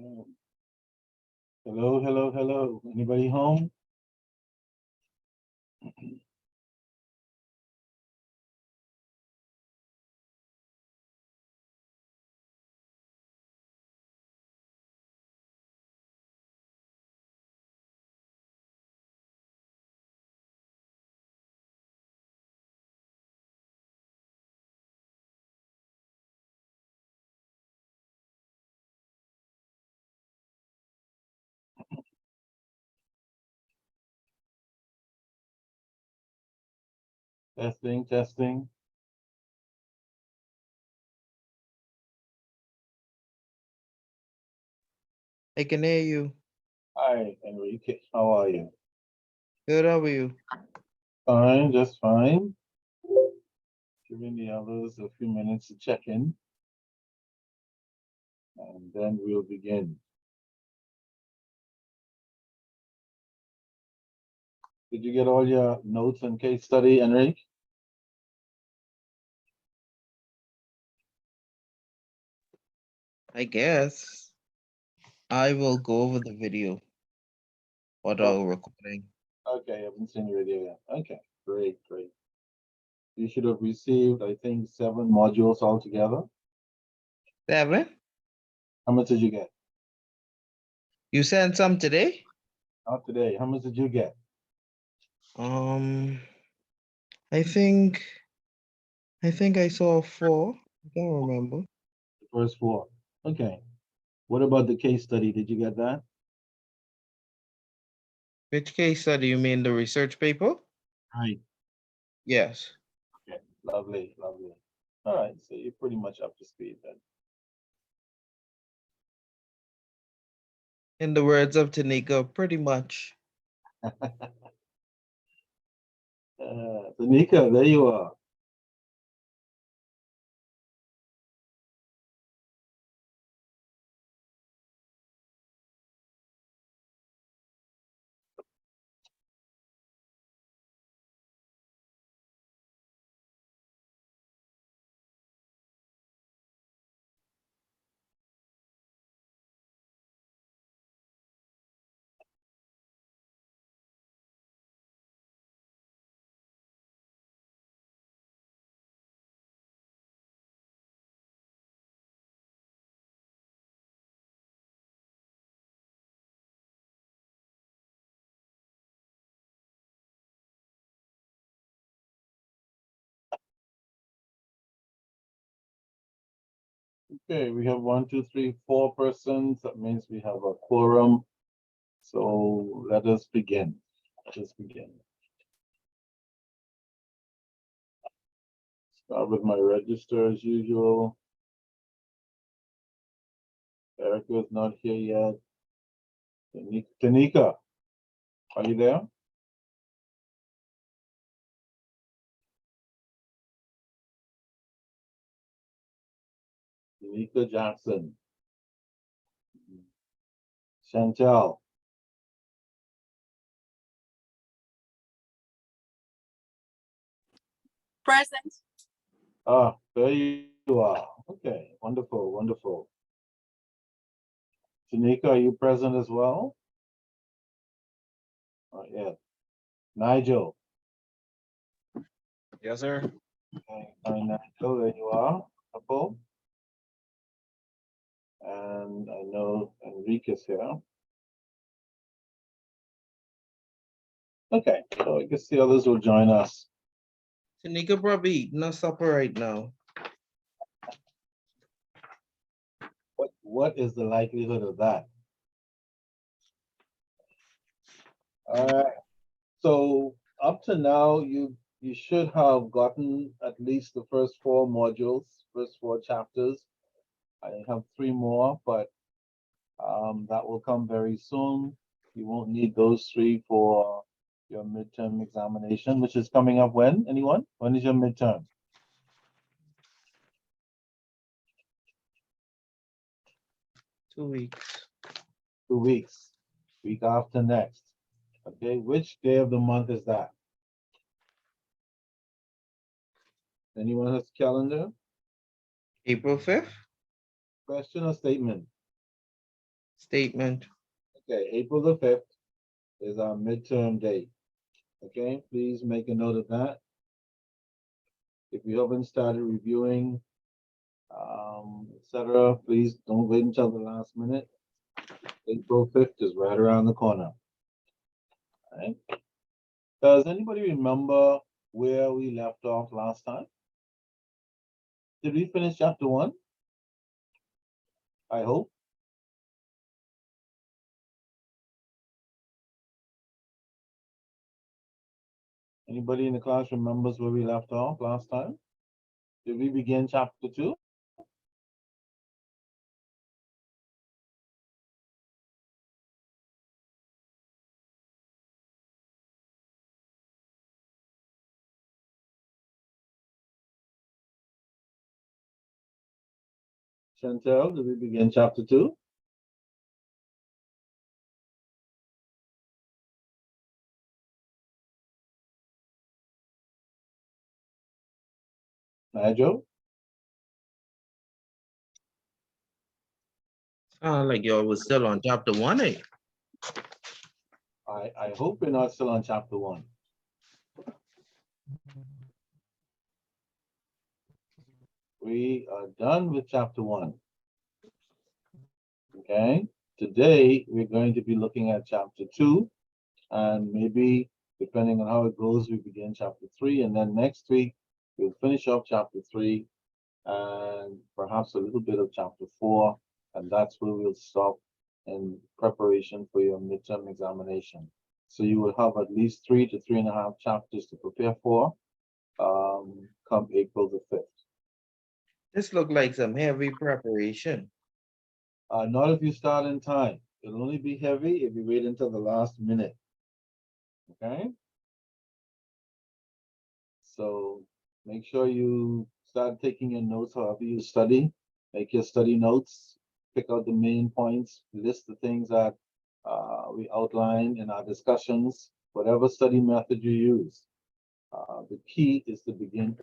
Hello, hello, hello. Anybody home? Testing, testing. I can hear you. Hi, Enrique. How are you? Good, how are you? Fine, just fine. Giving the others a few minutes to check in, and then we'll begin. Did you get all your notes and case study, Enrique? I guess I will go over the video, what Oh, our recording. okay, I haven't seen your video yet. Okay, great, great. You should have received, I think, 7 modules altogether. 7? How much did you get? You sent some today? Not today. How much did you get? Um, I think I saw 4. I can't remember. The first 4. Okay. What about the case study? Did you get that? Which case study you mean, the research paper? Right. Yes. Okay, lovely, lovely. All right, so you're pretty much up to speed then. In the words of Tanika, pretty much. Tanika, there you are. Okay, we have 1, 2, 3, 4 persons. That means we have a quorum. So let us begin. Let us begin. Start with my register as usual. Erica is not here yet. Tanika, are you there? Tanika Jackson. Chantel. Present. Ah, there you are. Okay, wonderful, wonderful. Tanika, are you present as well? Yeah. Nigel. Yes, sir. Okay, hi, Nigel, there you are. Couple. And I know Enrique's here. Okay, so I guess the others will join us. Tanika probably eating a supper right now. What is the likelihood of that? All right. So up to now, you should have gotten at least the first 4 modules, first 4 chapters. I have 3 more, but that will come very soon. You won't need those 3 for your midterm examination, which is coming up when? Anyone? When is your midterm? 2 weeks. 2 weeks. Week after next. Okay, which day of the month is that? Anyone has a calendar? April 5th? Question or statement? statement. Okay, April the 5th is our midterm date. Okay, please make a note of that. If you haven't started reviewing, etc., please don't wait until the last minute. April 5th is right around the corner. All right. Does anybody remember where we left off last time? Did we finish chapter 1? I hope. Anybody in the class remembers where we left off last time? Did we begin chapter 2? Chantel, did we begin chapter 2? Nigel? Like y'all was still on chapter 1, eh? I hope we're not still on chapter 1. We are done with chapter 1. Okay, today we're going to be looking at chapter 2, and maybe depending on how it goes, we begin chapter 3, and then next week we'll finish off chapter 3 and perhaps a little bit of chapter 4, and that's where we'll stop in preparation for your midterm examination. So you will have at least 3 to 3.5 chapters to prepare for come April the 5th. This looked like some heavy preparation. Not if you start in time. It'll only be heavy if you wait until the last minute. Okay? So make sure you start taking your notes however you study. Make your study notes, pick out the main points, list the things that we outlined in our discussions, whatever study method you use. The key is to begin.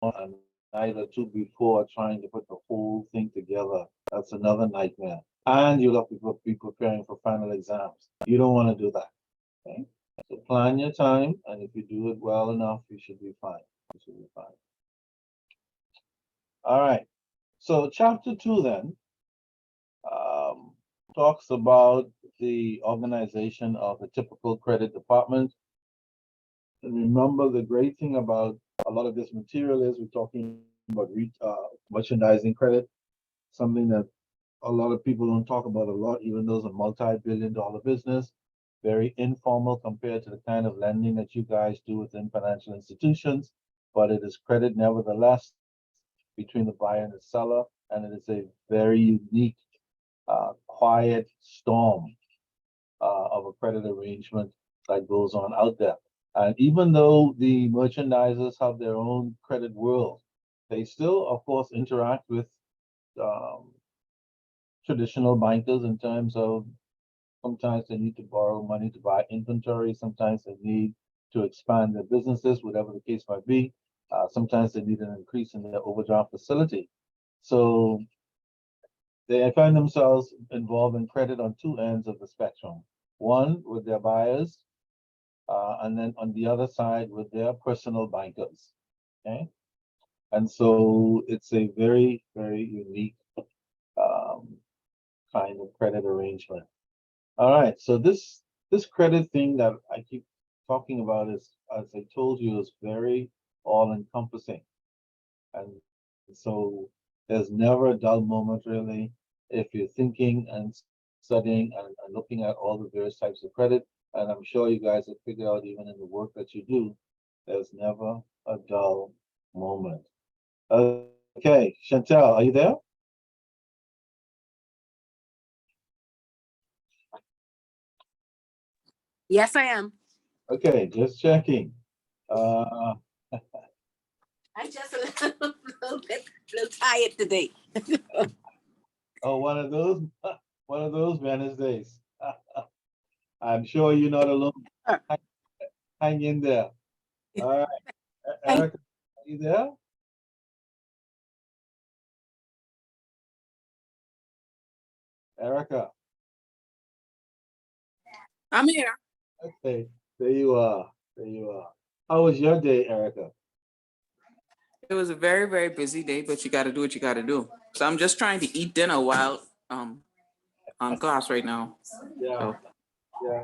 A night or two before trying to put the whole thing together. That's another nightmare. And you'll have to be preparing for final exams. You don't want to do that. Okay? So plan your time, and if you do it well enough, you should be fine. You should be fine. All right. So chapter 2 then talks about the organization of a typical credit department. And remember, the great thing about a lot of this material is we're talking about merchandising credit, something that a lot of people don't talk about a lot, even though it's a multi-billion-dollar business, very informal compared to the kind of lending that you guys do within financial institutions, but it is credit nevertheless between the buyer and the seller, and it is a very unique, quiet storm of a credit arrangement that goes on out there. And even though the merchandisers have their own credit world, they still, of course, interact with traditional bankers in terms of sometimes they need to borrow money to buy inventory, sometimes they need to expand their businesses, whatever the case might be. Sometimes they need an increase in their overdraft facility. So they find themselves involved in credit on two ends of the spectrum. One with their buyers, and then on the other side with their personal bankers. Okay, and so it's a very, very unique kind of credit arrangement. All right, so this credit thing that I keep talking about is, as I told you, is very all-encompassing, and so there's never a dull moment really if you're thinking and studying and looking at all the various types of credit. And I'm sure you guys have figured out even in the work that you do, there's never a dull moment. Okay, Chantel, are you there? Yes, I am. Okay, just checking. Uh, I just a little tired today. oh, one of those Wednesdays. I'm sure you're not alone. Hang, hang in there. All right, Thank- Erica, are you there? Erica, I'm here. okay, there you are. There you are. How was your day, Erica? It was a very, very busy day, but you got to do what you got to do. So I'm just trying to eat dinner while on class right now. Yeah, So yeah,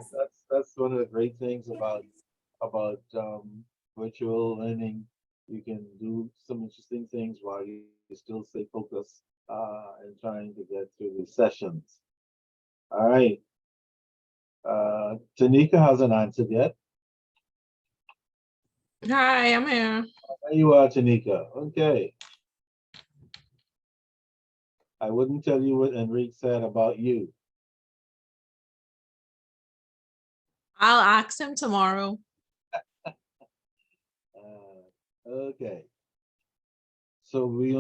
that's one of the great things about virtual learning. You can do some interesting things while you still stay focused and trying to get through the sessions. All right. Tanika hasn't answered yet. Hi, I'm here. There you are, Tanika. Okay. I wouldn't tell you what Enrique said about you. I'll ask him tomorrow. Okay. So we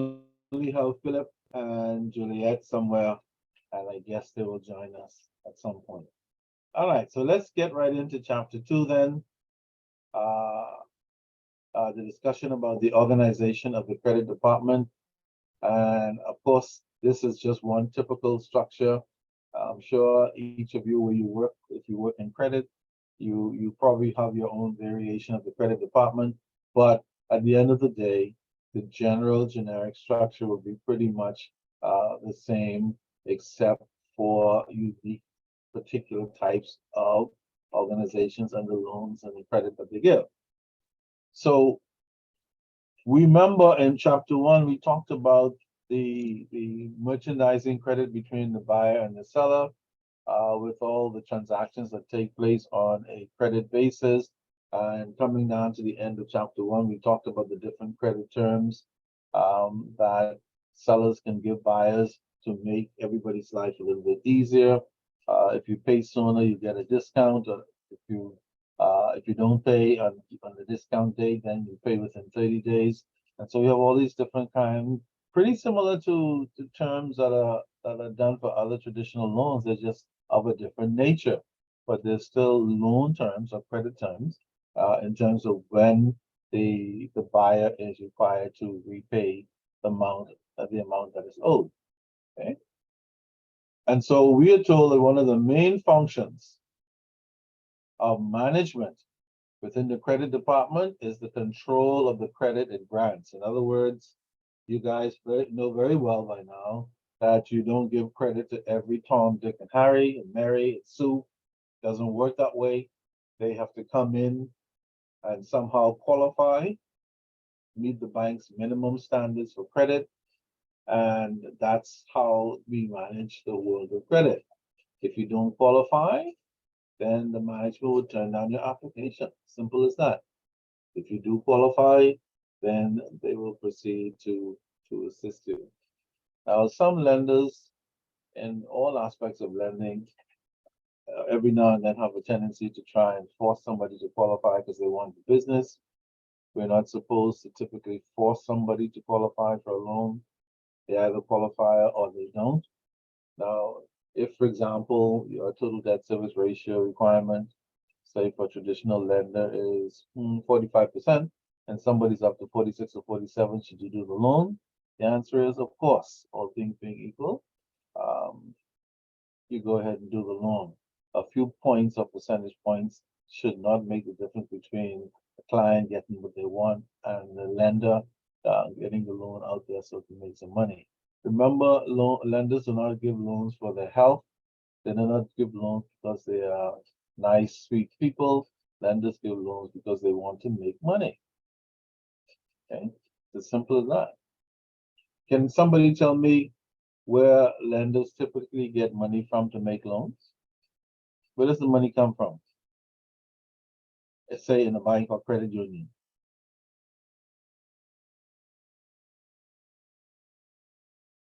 only have Philip and Juliet somewhere, and I guess they will join us at some point. All right, so let's get right into chapter 2 then. The discussion about the organization of the credit department. And of course, this is just one typical structure. I'm sure each of you, where you work, if you work in credit, you probably have your own variation of the credit department. But at the end of the day, the general generic structure will be pretty much the same, except for unique particular types of organizations and the loans and the credit that they give. So remember in chapter 1, we talked about the merchandising credit between the buyer and the seller, with all the transactions that take place on a credit basis. And coming down to the end of chapter 1, we talked about the different credit terms that sellers can give buyers to make everybody's life a little bit easier. If you pay sooner, you get a discount. Or if you don't pay on the discount date, then you pay within 30 days. And so we have all these different kinds, pretty similar to terms that are done for other traditional loans. They're just of a different nature, but there's still loan terms or credit terms in terms of when the buyer is required to repay the amount that is owed. Okay. And so we are told that one of the main functions of management within the credit department is the control of the credit it grants. In other words, you guys know very well by now that you don't give credit to every Tom, Dick, and Harry, and Mary, and Sue. Doesn't work that way. They have to come in and somehow qualify, meet the bank's minimum standards for credit, and that's how we manage the world of credit. If you don't qualify, then the management will turn down your application. Simple as that. If you do qualify, then they will proceed to assist you. Now, some lenders in all aspects of lending, every now and then have a tendency to try and force somebody to qualify because they want the business. We're not supposed to typically force somebody to qualify for a loan. They either qualify or they don't. Now, if, for example, your total debt service ratio requirement, say for a traditional lender, is 45%, and somebody's up to 46 or 47, should you do the loan? The answer is, of course, all things being equal, you go ahead and do the loan. A few points or percentage points should not make the difference between the client getting what they want and the lender getting the loan out there so to make some money. Remember, lenders do not give loans for their health. They do not give loans because they are nice, sweet people. Lenders give loans because they want to make money. Okay, it's as simple as that. Can somebody tell me where lenders typically get money from to make loans? Where does the money come from? Let's say in a bank or credit union.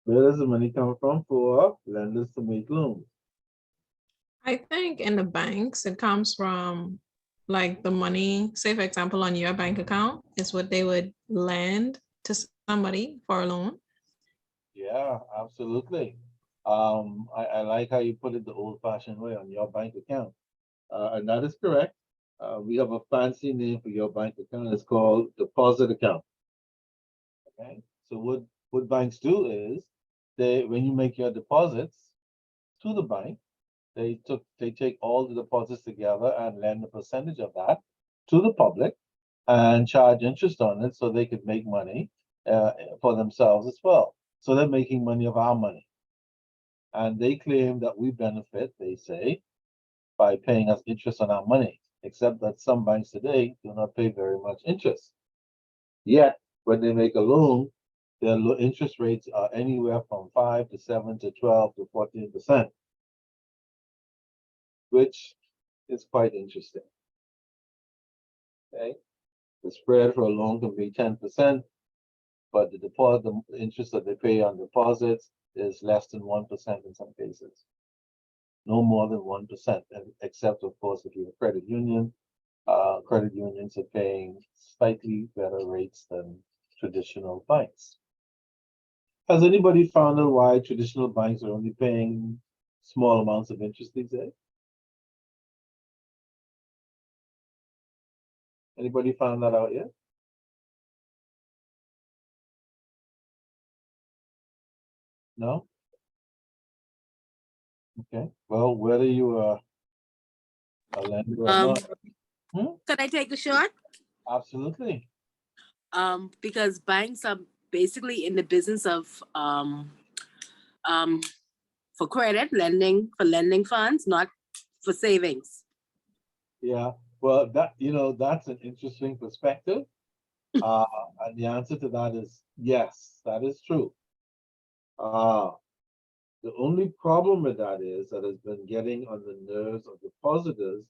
Where does the money come from for lenders to make loans? I think in the banks, it comes from like the money, say for example, on your bank account is what they would lend to somebody for a loan. Yeah, absolutely. I like how you put it the old-fashioned way on your bank account. And that is correct. We have a fancy name for your bank account. It's called deposit account. Okay. So what banks do is when you make your deposits to the bank, they take all the deposits together and lend a percentage of that to the public and charge interest on it so they could make money for themselves as well. So they're making money of our money. And they claim that we benefit, they say, by paying us interest on our money, except that some banks today do not pay very much interest. Yet, when they make a loan, their interest rates are anywhere from 5 to 7 to 12 to 14%, which is quite interesting. Okay. The spread for a loan can be 10%, but the interest that they pay on deposits is less than 1% in some cases. No more than 1%, except of course if you're a credit union. Credit unions are paying slightly better rates than traditional banks. Has anybody found out why traditional banks are only paying small amounts of interest these days? Anybody found that out yet? No? Okay. Well, whether you are a lender or not. Could I take a shot? Absolutely. Because banks are basically in the business of for credit lending, for lending funds, not for savings. Yeah. Well, that's an interesting perspective. And the answer to that is yes, that is true. The only problem with that is that has been getting on the nerves of depositors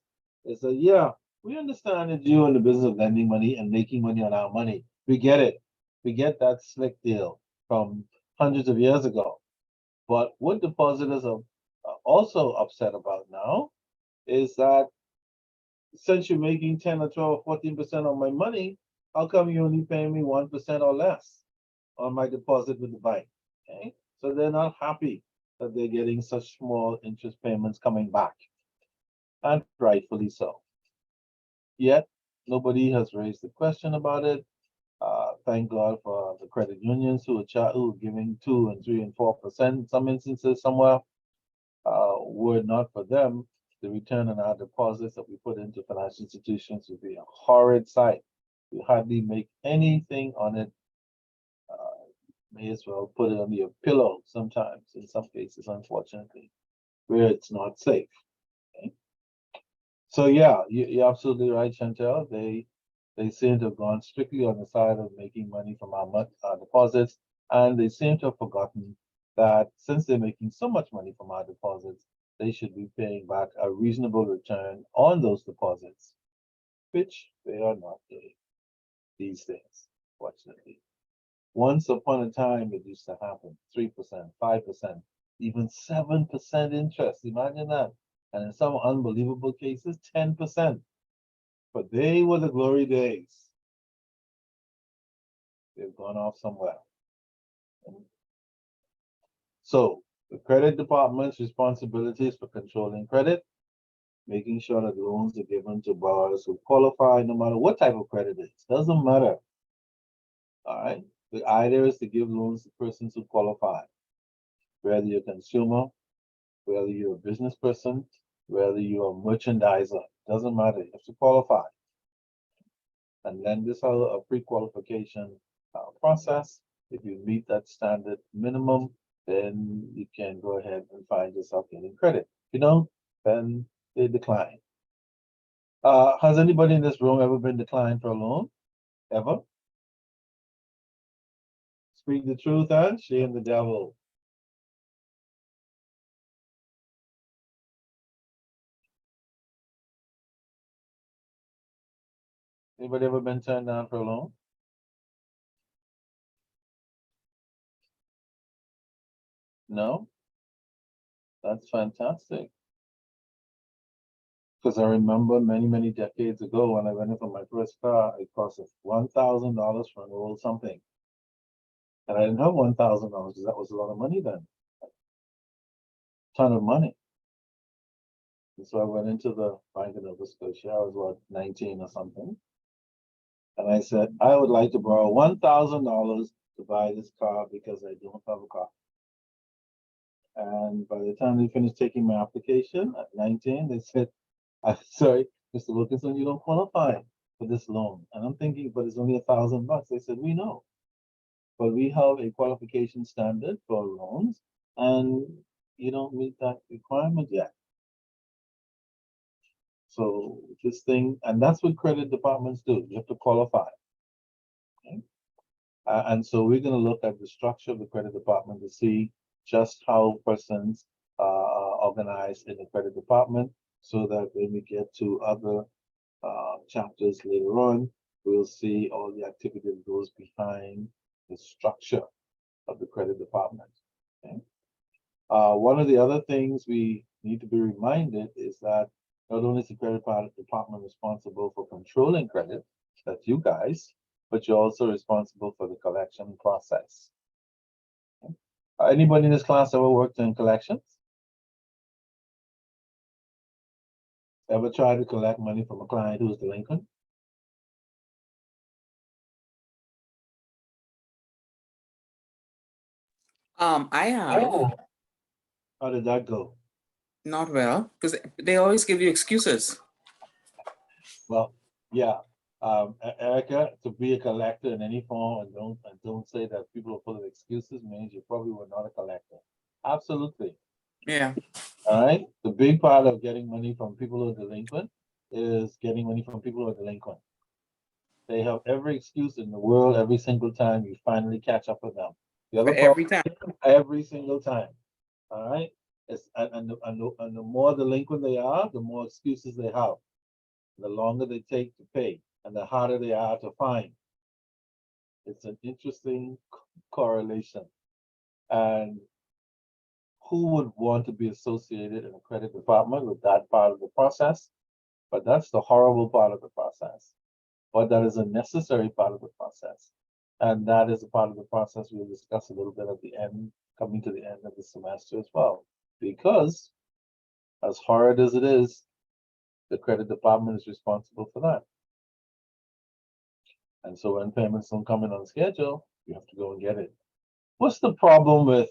is that, yeah, we understand that you're in the business of lending money and making money on our money. We get it. We get that slick deal from hundreds of years ago. But what depositors are also upset about now is that since you're making 10 or 12 or 14% on my money, how come you only paying me 1% or less on my deposit with the bank? Okay. So they're not happy that they're getting such small interest payments coming back, and rightfully so. Yet, nobody has raised the question about it. Thank God for the credit unions who are giving 2 and 3 and 4% in some instances somewhere. Were it not for them, the return on our deposits that we put into financial institutions would be a horrid sight. We hardly make anything on it. May as well put it under your pillow sometimes, in some cases, unfortunately, where it's not safe. Okay? So yeah, you're absolutely right, Chantel. They seem to have gone strictly on the side of making money from our deposits, and they seem to have forgotten that since they're making so much money from our deposits, they should be paying back a reasonable return on those deposits, which they are not doing these days, fortunately. Once upon a time, it used to happen 3%, 5%, even 7% interest. Imagine that. And in some unbelievable cases, 10%. But they were the glory days. They've gone off somewhere. So the credit department's responsibility is for controlling credit, making sure that loans are given to borrowers who qualify, no matter what type of credit it is. Doesn't matter. All right. The idea is to give loans to persons who qualify, whether you're a consumer, whether you're a business person, whether you're a merchandiser, doesn't matter. You have to qualify. And then this is a pre-qualification process. If you meet that standard minimum, then you can go ahead and find yourself getting credit. If you don't, then they decline. Has anybody in this room ever been declined for a loan? Ever? Speak the truth and shame the devil. Anybody ever been turned down for a loan? No? That's fantastic. Because I remember many, many decades ago when I went in for my first car, it cost us $1,000 for an old something. And I didn't have $1,000 because that was a lot of money then. Ton of money. And so I went into the Bank of Nova Scotia. I was what, 19 or something. And I said, I would like to borrow $1,000 to buy this car because I don't have a car. And by the time they finished taking my application at 19, they said, I'm sorry, Mr. Wilkinson, you don't qualify for this loan. And I'm thinking, but it's only $1,000. They said, we know. But we have a qualification standard for loans, and you don't meet that requirement yet. So this thing, and that's what credit departments do. You have to qualify. Okay? And so we're going to look at the structure of the credit department to see just how persons are organized in the credit department, so that when we get to other chapters later on, we'll see all the activity that goes behind the structure of the credit department. Okay? One of the other things we need to be reminded is that not only is the credit department responsible for controlling credit, that's you guys, but you're also responsible for the collection process. Okay? Anybody in this class ever worked in collections? Ever tried to collect money from a client who's delinquent? I have. How did that go? Not well, because they always give you excuses. Well, yeah. Erica, to be a collector in any form and don't say that people are full of excuses means you probably were not a collector. Absolutely. Yeah. All right. The big part of getting money from people who are delinquent is getting money from people who are delinquent. They have every excuse in the world every single time you finally catch up with them. The other part, Every time. every single time. All right. It's, and the more delinquent they are, the more excuses they have. The longer they take to pay, and the harder they are to find. It's an interesting correlation. And who would want to be associated in a credit department with that part of the process? But that's the horrible part of the process. But that is a necessary part of the process. And that is a part of the process we'll discuss a little bit at the end, coming to the end of the semester as well. Because as hard as it is, the credit department is responsible for that. And so when payments don't come in on schedule, you have to go and get it. What's the problem with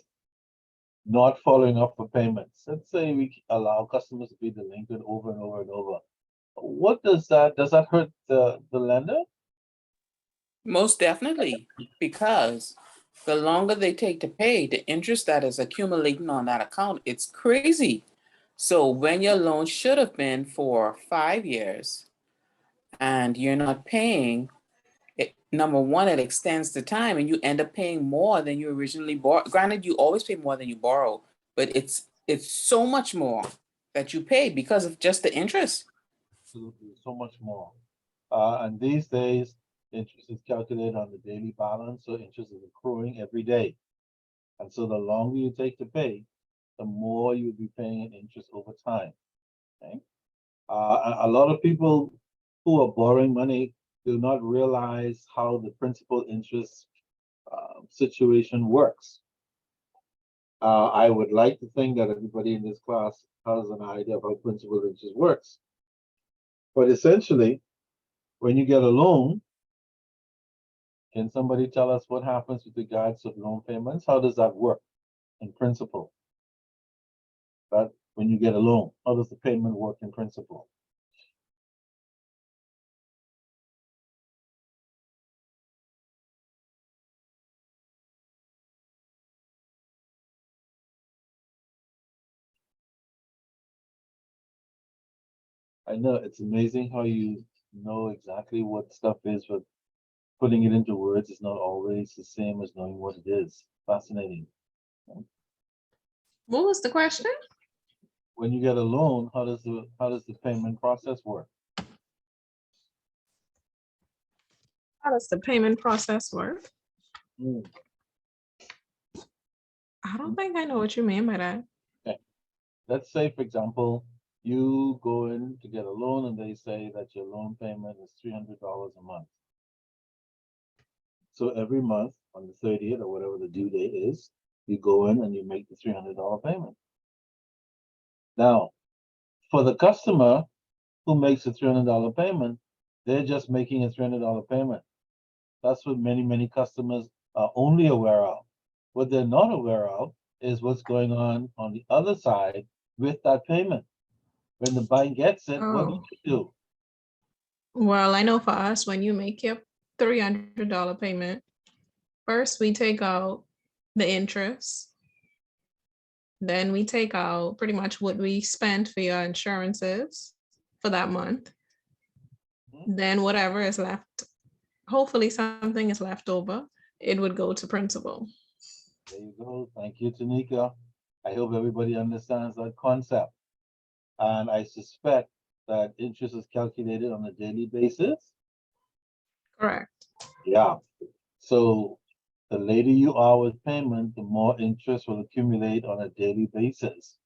not following up for payments? Let's say we allow customers to be delinquent over and over and over. What does that hurt the lender? Most definitely, because the longer they take to pay, the interest that is accumulating on that account, it's crazy. So when your loan should have been for 5 years and you're not paying, number one, it extends the time and you end up paying more than you originally bought. Granted, you always pay more than you borrow, but it's so much more that you pay because of just the interest. Absolutely, so much more. And these days, interest is calculated on the daily balance, so interest is accruing every day. And so the longer you take to pay, the more you'll be paying in interest over time. Okay. A lot of people who are borrowing money do not realize how the principal interest situation works. I would like to think that everybody in this class has an idea of how principal interest works. But essentially, when you get a loan, can somebody tell us what happens with regards to loan payments? How does that work in principle? But when you get a loan, how does the payment work in principle? I know it's amazing how you know exactly what stuff is, but putting it into words is not always the same as knowing what it is. Fascinating. What was the question? When you get a loan, how does the payment process work? How does the payment process work? Mm. I don't think I know what you mean by that. Let's say, for example, You go in to get a loan and they say that your loan payment is $300 a month. So every month on the 30th or whatever the due date is, you go in and you make the $300 payment. Now, for the customer who makes a $300 payment, they're just making a $300 payment. That's what many customers are only aware of. What they're not aware of is what's going on the other side with that payment. When the bank gets it, what do Oh. you do? Well, I know for us, when you make your $300 payment, first we take out the interest. Then we take out pretty much what we spent for your insurances for that month. Mhm. Then whatever is left, hopefully something is left over, it would go to principal. There you go. Thank you, Tanika. I hope everybody understands that concept. And I suspect that interest is calculated on a daily basis. Correct. Yeah. So the later you are with payment, the more interest will accumulate on a daily basis.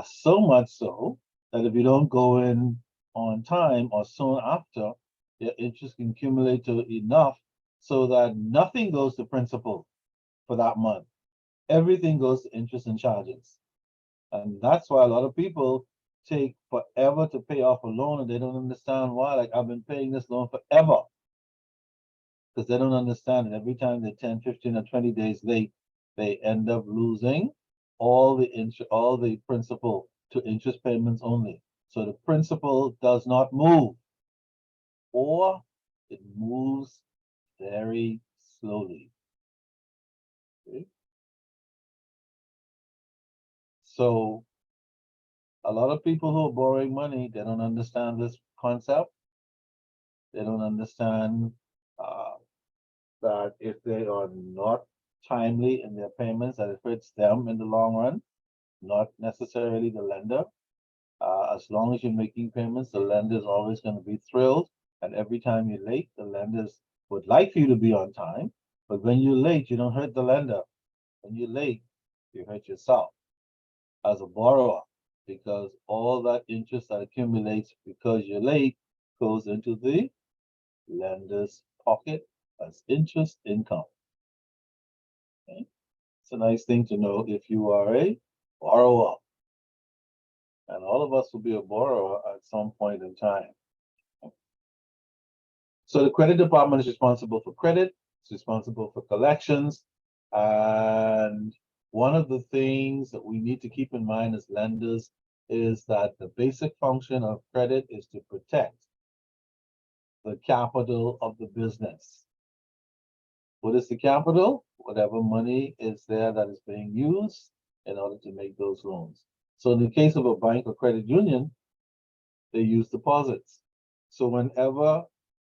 So much so that if you don't go in on time or soon after, your interest can accumulate to enough so that nothing goes to principal for that month. Everything goes to interest and charges. And that's why a lot of people take forever to pay off a loan and they don't understand why. Like, I've been paying this loan forever. Because they don't understand it. Every time they're 10, 15, or 20 days late, they end up losing all the principal to interest payments only. So the principal does not move, or it moves very slowly. Okay? So a lot of people who are borrowing money, they don't understand this concept. They don't understand that if they are not timely in their payments, that it hurts them in the long run, not necessarily the lender. As long as you're making payments, the lender is always going to be thrilled. And every time you're late, the lenders would like for you to be on time. But when you're late, you don't hurt the lender. When you're late, you hurt yourself as a borrower, because all that interest that accumulates because you're late goes into the lender's pocket as interest income. Okay? It's a nice thing to know if you are a borrower. And all of us will be a borrower at some point in time. So the credit department is responsible for credit, it's responsible for collections. And one of the things that we need to keep in mind as lenders is that the basic function of credit is to protect the capital of the business. What is the capital? Whatever money is there that is being used in order to make those loans. So in the case of a bank or credit union, they use deposits. So whenever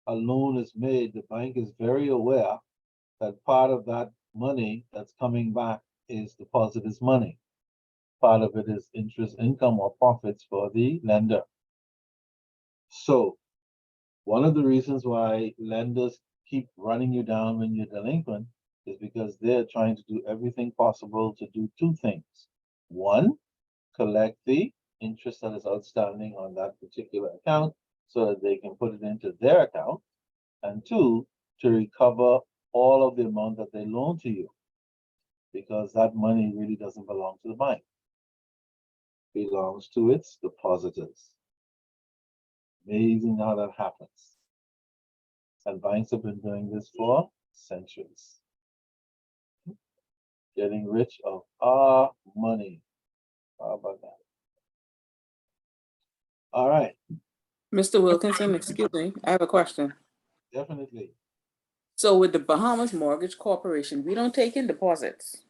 a loan is made, the bank is very aware that part of that money that's coming back is depositor's money. Part of it is interest income or profits for the lender. So one of the reasons why lenders keep running you down when you're delinquent is because they're trying to do everything possible to do two things. One, collect the interest that is outstanding on that particular account so that they can put it into their account. And two, to recover all of the amount that they loan to you, because that money really doesn't belong to the bank. It belongs to its depositors. Amazing how that happens. And banks have been doing this for centuries. Getting rich of our money. How about that? All right, Mr. Wilkinson, excuse me, I have a question. definitely. So with the Bahamas Mortgage Corporation, we don't take in deposits.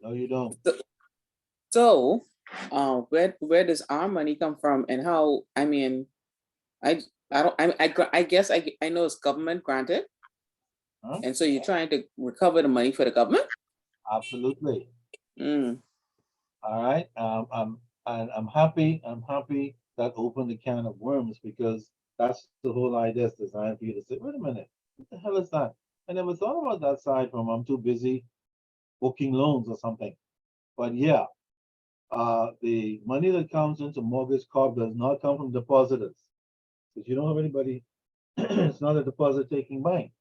No, you don't. So, where does our money come from, and how? I mean, I don't. I guess I know it's government granted, Huh? and so you're trying to recover the money for the government. Absolutely. Mm. All right. And I'm happy that opened the can of worms, because that's the whole idea, is designed for you to say, wait a minute, what the hell is that? I never thought about that side from I'm too busy booking loans or something. But yeah, the money that comes into Mortgage Corp does not come from depositors. Because you don't have anybody, it's not a deposit taking bank.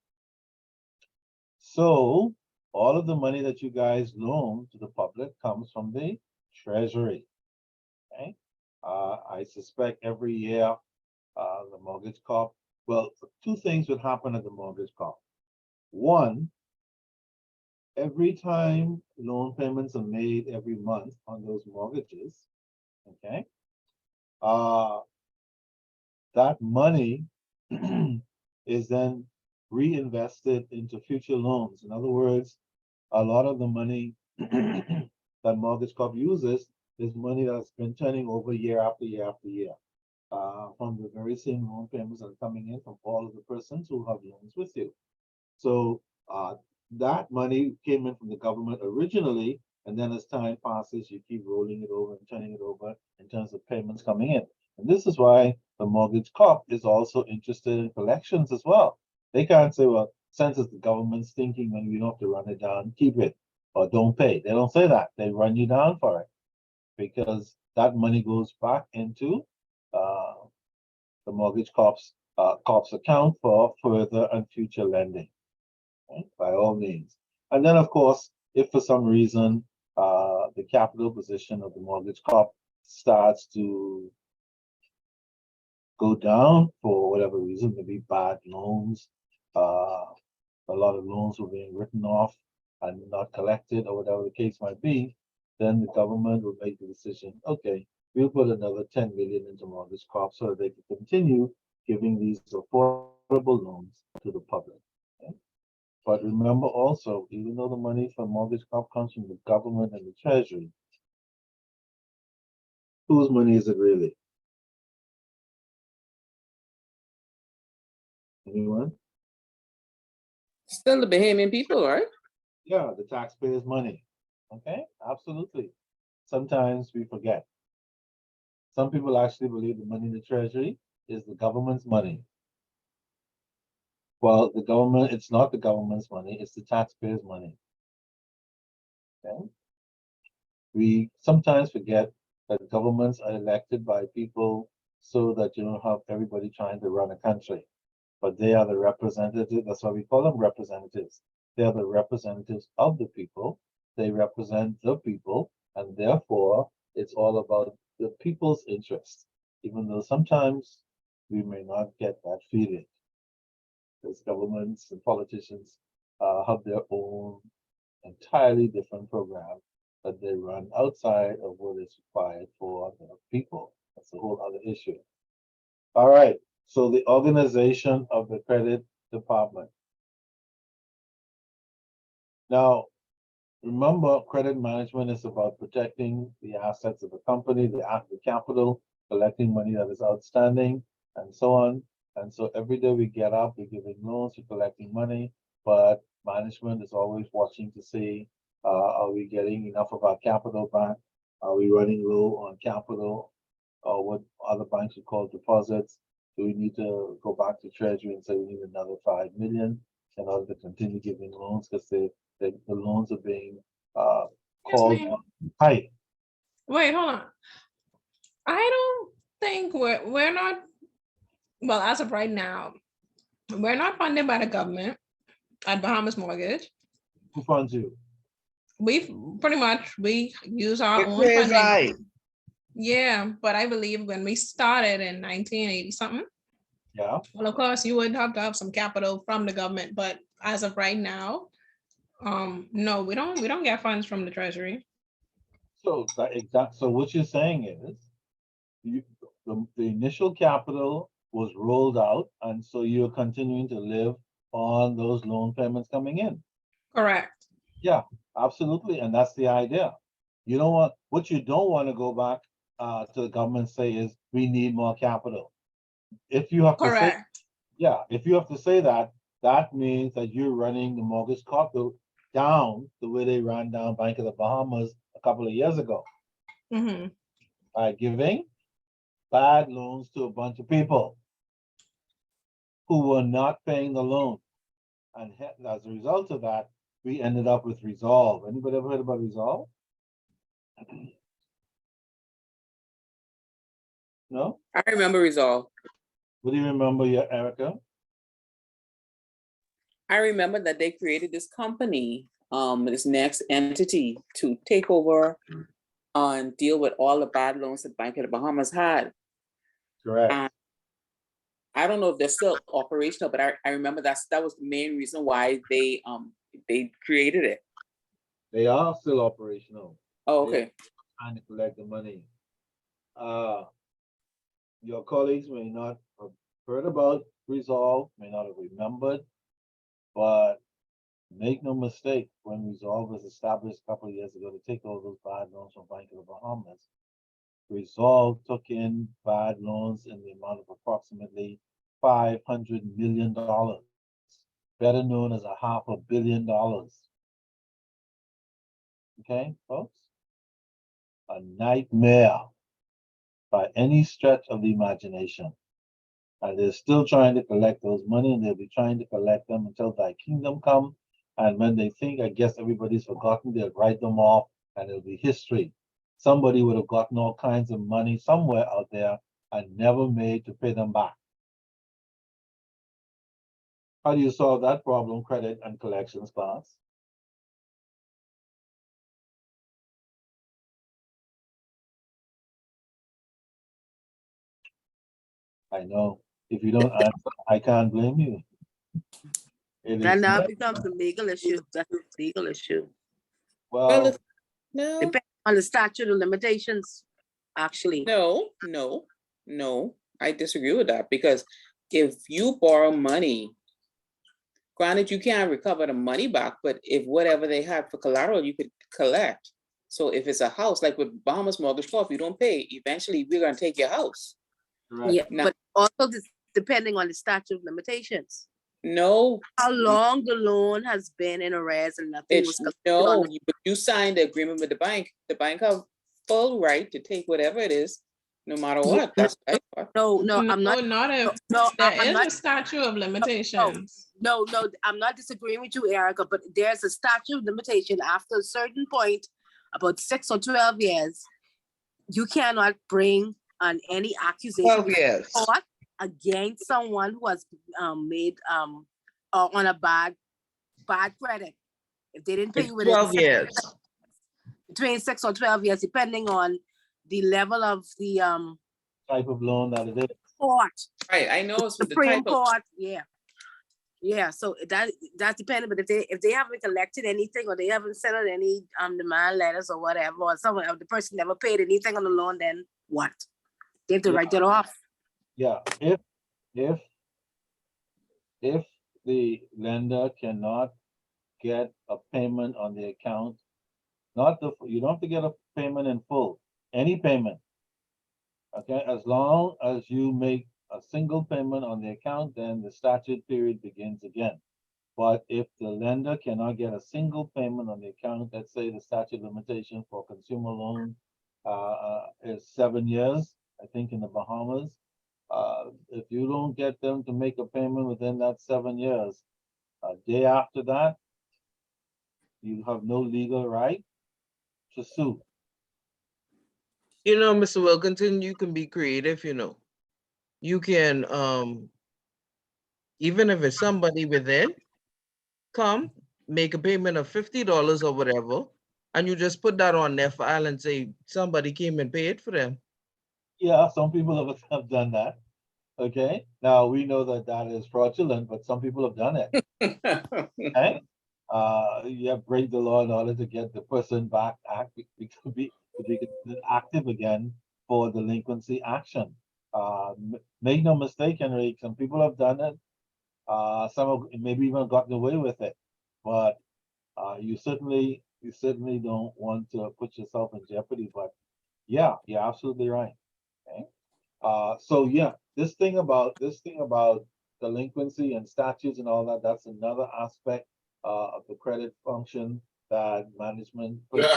So all of the money that you guys loan to the public comes from the treasury. Okay, I suspect every year, the Mortgage Corp, well, two things would happen at the Mortgage Corp. One, every time loan payments are made every month on those mortgages, okay, that money is then reinvested into future loans. In other words, a lot of the money that Mortgage Corp uses is money that's been turning over year after year after year, from the very same loan payments that are coming in from all of the persons who have loans with you. So that money came in from the government originally, and then as time passes, you keep rolling it over and turning it over in terms of payments coming in. And this is why the Mortgage Corp is also interested in collections as well. They can't say, well, since it's the government's thinking when we don't have to run it down, keep it or don't pay. They don't say that. They run you down for it because that money goes back into the Mortgage Corp's account for further and future lending. Okay, by all means. And then, of course, if for some reason the capital position of the Mortgage Corp starts to go down for whatever reason, maybe bad loans, a lot of loans were being written off and not collected, or whatever the case might be, then the government will make the decision, okay, we'll put another 10 million into Mortgage Corp so that they can continue giving these affordable loans to the public. Okay? But remember also, even though the money from Mortgage Corp comes from the government and the treasury, whose money is it really? Anyone? Still the Bahamian people, right? Yeah, the taxpayers' money. Okay, absolutely. Sometimes we forget. Some people actually believe the money in the treasury is the government's money. Well, the government, it's not the government's money, it's the taxpayers' money. Okay. We sometimes forget that governments are elected by people so that you don't have everybody trying to run a country. But they are the representative, that's why we call them representatives. They are the representatives of the people. They represent the people, and therefore it's all about the people's interests, even though sometimes we may not get that feeling. Because governments and politicians have their own entirely different program that they run outside of what is required for the people. That's a whole other issue. All right. So the organization of the credit department. Now, remember, credit management is about protecting the assets of the company, the capital, collecting money that is outstanding, and so on. And so every day we get up, we're giving loans, we're collecting money, but management is always watching to see, are we getting enough of our capital back? Are we running low on capital? Or what other banks would call deposits? Do we need to go back to Treasury and say we need another 5 million in order to continue giving loans because the loans are being called ma'am. high? Wait, hold on. I don't think we're not, well, as of right now, we're not funded by the government at Bahamas Mortgage. Who funds you? We use our own Quasi. funding. Yeah, but I believe when we started in 1980 something, Yeah. well, of course, you would have to have some capital from the government, but as of right now, no, we don't get funds from the treasury. So so what you're saying is the initial capital was rolled out, and so you're continuing to live on those loan payments coming in. Correct. Yeah, absolutely, and that's the idea. You don't want what you don't want to go back to the government and say is we need more capital. If you have to say, Correct. yeah, if you have to say that, that means that you're running the Mortgage Corp down the way they ran down Bank of the Bahamas a couple of years ago Mm-hmm. by giving bad loans to a bunch of people who were not paying the loan. And as a result of that, we ended up with Resolve. Anybody ever heard about Resolve? No? I remember Resolve. What do you remember, Erica? I remember that they created this company, this next entity to take over and deal with all the bad loans that Bank of the Bahamas had. Correct. And I don't know if they're still operational, but I remember that was the main reason why they created it. They are still operational, Oh, Yeah. okay. trying to collect the money. Your colleagues may not have heard about Resolve, may not have remembered, but make no mistake, when Resolve was established a couple of years ago to take all those bad loans from Bank of the Bahamas, Resolve took in bad loans in the amount of approximately $500 million, better known as $500 million. Okay, folks? A nightmare by any stretch of the imagination. And they're still trying to collect those money, and they'll be trying to collect them until thy kingdom come. And when they think, I guess everybody's forgotten, they'll write them off and it'll be history. Somebody would have gotten all kinds of money somewhere out there and never made to pay them back. How do you solve that problem, credit and collections class? I know. If you don't answer, I can't blame you. It And is now not- it becomes a legal issue. That's a legal issue. Well, well, no, Depending on the statute of limitations, actually. no. I disagree with that because if you borrow money, granted, you can't recover the money back, but if whatever they had for collateral, you could collect. So if it's a house, like with Bahamas Mortgage Corp, if you don't pay, eventually we're gonna take your house. correct. Yeah, Now- but also depending on the statute of limitations. No, How long the loan has been in arrears and nothing was it's collected on no, but you signed the agreement with the bank. The bank have full right to take whatever it is, no matter Yeah, what. That's right. No, I'm not. Not if No, there I'm is not. a statute of limitations. No, I'm not disagreeing with you, Erica, but there's a statute of limitation after a certain point, about 6 or 12 years, you cannot bring on any accusation years. court against someone who has made on a bad credit. If they didn't pay you within 12 years. between 6 or 12 years, depending on the level of the Type of loan that it is. court, Right, I know it's with the Supreme type of, Court, yeah. So that's dependent. But if they haven't collected anything or they haven't sent out any demand letters or whatever, or someone the person never paid anything on the loan, then what? They have to Yeah. write it off. Yeah, if the lender cannot get a payment on the account, you don't have to get a payment in full, any payment. Okay, as long as you make a single payment on the account, then the statute period begins again. But if the lender cannot get a single payment on the account, let's say the statute limitation for consumer loan is 7 years, I think in the Bahamas. If you don't get them to make a payment within that 7 years, a day after that, you have no legal right to sue. You know, Mr. Wilkinson, you can be creative, You can, even if it's somebody within, come, make a payment of $50 or whatever, and you just put that on their file and say, somebody came and paid for them. Yeah, some people have done that. Okay, now we know that that is fraudulent, but some people have done it. Okay, you have break the law in order to get the person back to be active again for delinquency action. Make no mistake, Henry, some people have done it. Some have maybe even gotten away with it, but you certainly don't want to put yourself in jeopardy. But yeah, you're absolutely right. Okay. So yeah, this thing about delinquency and statutes and all that, that's another aspect of the credit function that management puts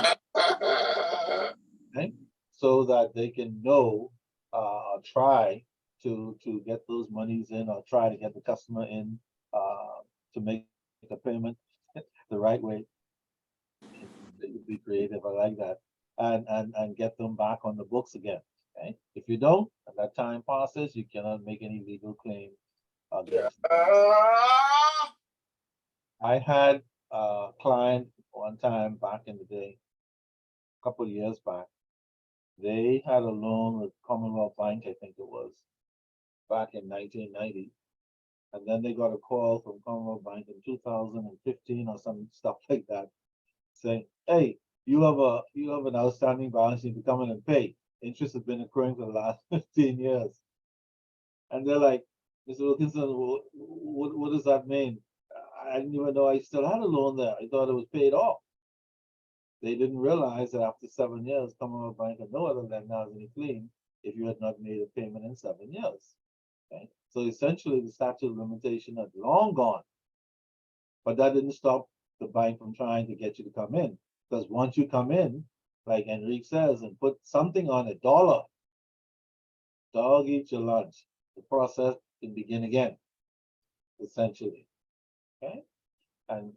okay, so that they can know or try to get those monies in, or try to get the customer in to make the payment the right way. Be creative, I like that, and get them back on the books again. Okay, if you don't, and that time passes, you cannot make any legal claim against. I had a client one time back in the day, a couple of years back. They had a loan with Commonwealth Bank, I think it was, back in 1990. And then they got a call from Commonwealth Bank in 2015 or some stuff like that, saying, "Hey, you have an outstanding balance, you need to come in and pay. Interest has been accruing for the last 15 years." And they're like, "Mr. Wilkinson, what does that mean? I didn't even know I still had a loan there. I thought it was paid off." They didn't realize that after 7 years, Commonwealth Bank and no other lender has any claim if you had not made a payment in 7 years. Okay, so essentially the statute of limitation had long gone, but that didn't stop the bank from trying to get you to come in. Because once you come in, like Enrique says, and put something on it, dog eat your lunch, the process can begin again, essentially. Okay, and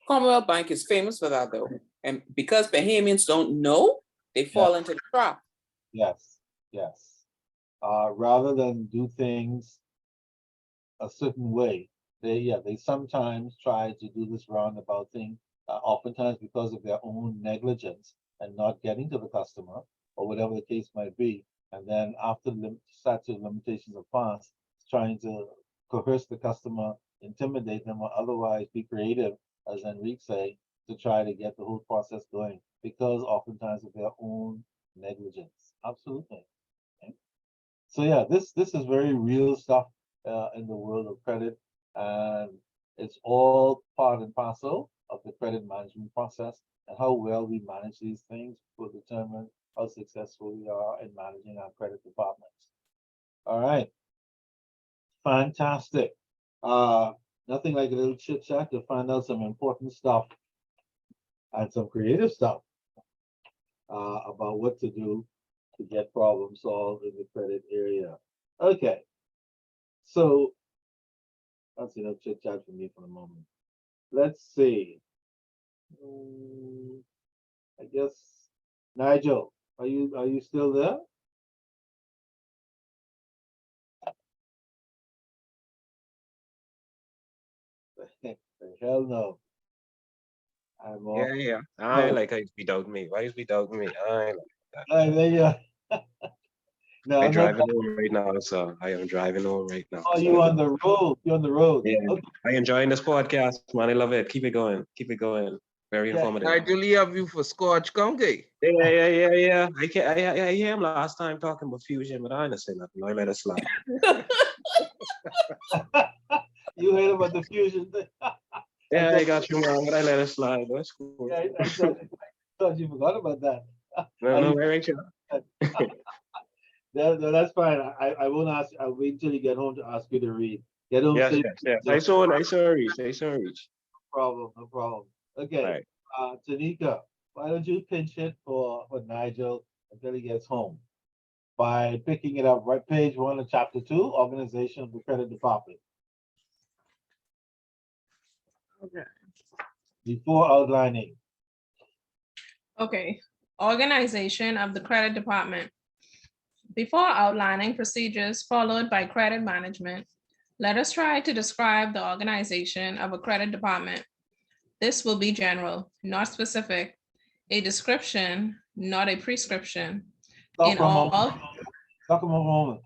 Commonwealth Bank is famous for that though. And because Bahamians don't know, they fall into the trap. yes, yes. Rather than do things a certain way, they sometimes try to do this roundabout thing, oftentimes because of their own negligence and not getting to the customer or whatever the case might be. And then after the statute of limitations are passed, trying to coerce the customer, intimidate them, or otherwise be creative, as Enrique say, to try to get the whole process going because oftentimes of their own negligence. Absolutely. Okay. So yeah, this is very real stuff in the world of credit, and it's all part and parcel of the credit management process, and how well we manage these things will determine how successful we are in managing our credit departments. All right, fantastic. Nothing like a little chit chat to find out some important stuff and some creative stuff about what to do to get problem solved in the credit area. Okay, so that's enough chit chat for me for the moment. Let's see. I guess Nigel, are you still there? The hell no. I'm off. Yeah. I like how you be doubting me. Why you be doubting me? I like that. There you are. No, I'm I'm not. driving home right now, so I am driving home right now. Oh, you on the road? You on the road? Yeah. Okay. I enjoying this podcast, man. I love it. Keep it going. Keep it going. Very Yeah. informative. I do have you for Scotch County. Yeah. I hear him last time talking about fusion, but I didn't say nothing. I let it slide. You heard about the fusion thing? Yeah, I got you, man, but I let it slide. That's cool. Yeah, I thought you forgot about that. No, right, No, that's fine. I won't ask. I'll wait till you get home to ask you to read. Get home Yes. safe. I saw reach. No problem. Okay. Right. Tanika, why don't you pinch it for Nigel until he gets home by picking it up right page 1 of chapter 2, organization of the credit department. Okay. Before outlining. Okay, organization of the credit department. Before outlining procedures followed by credit management, let us try to describe the organization of a credit department. This will be general, not specific, a description, not a prescription. Stop a moment.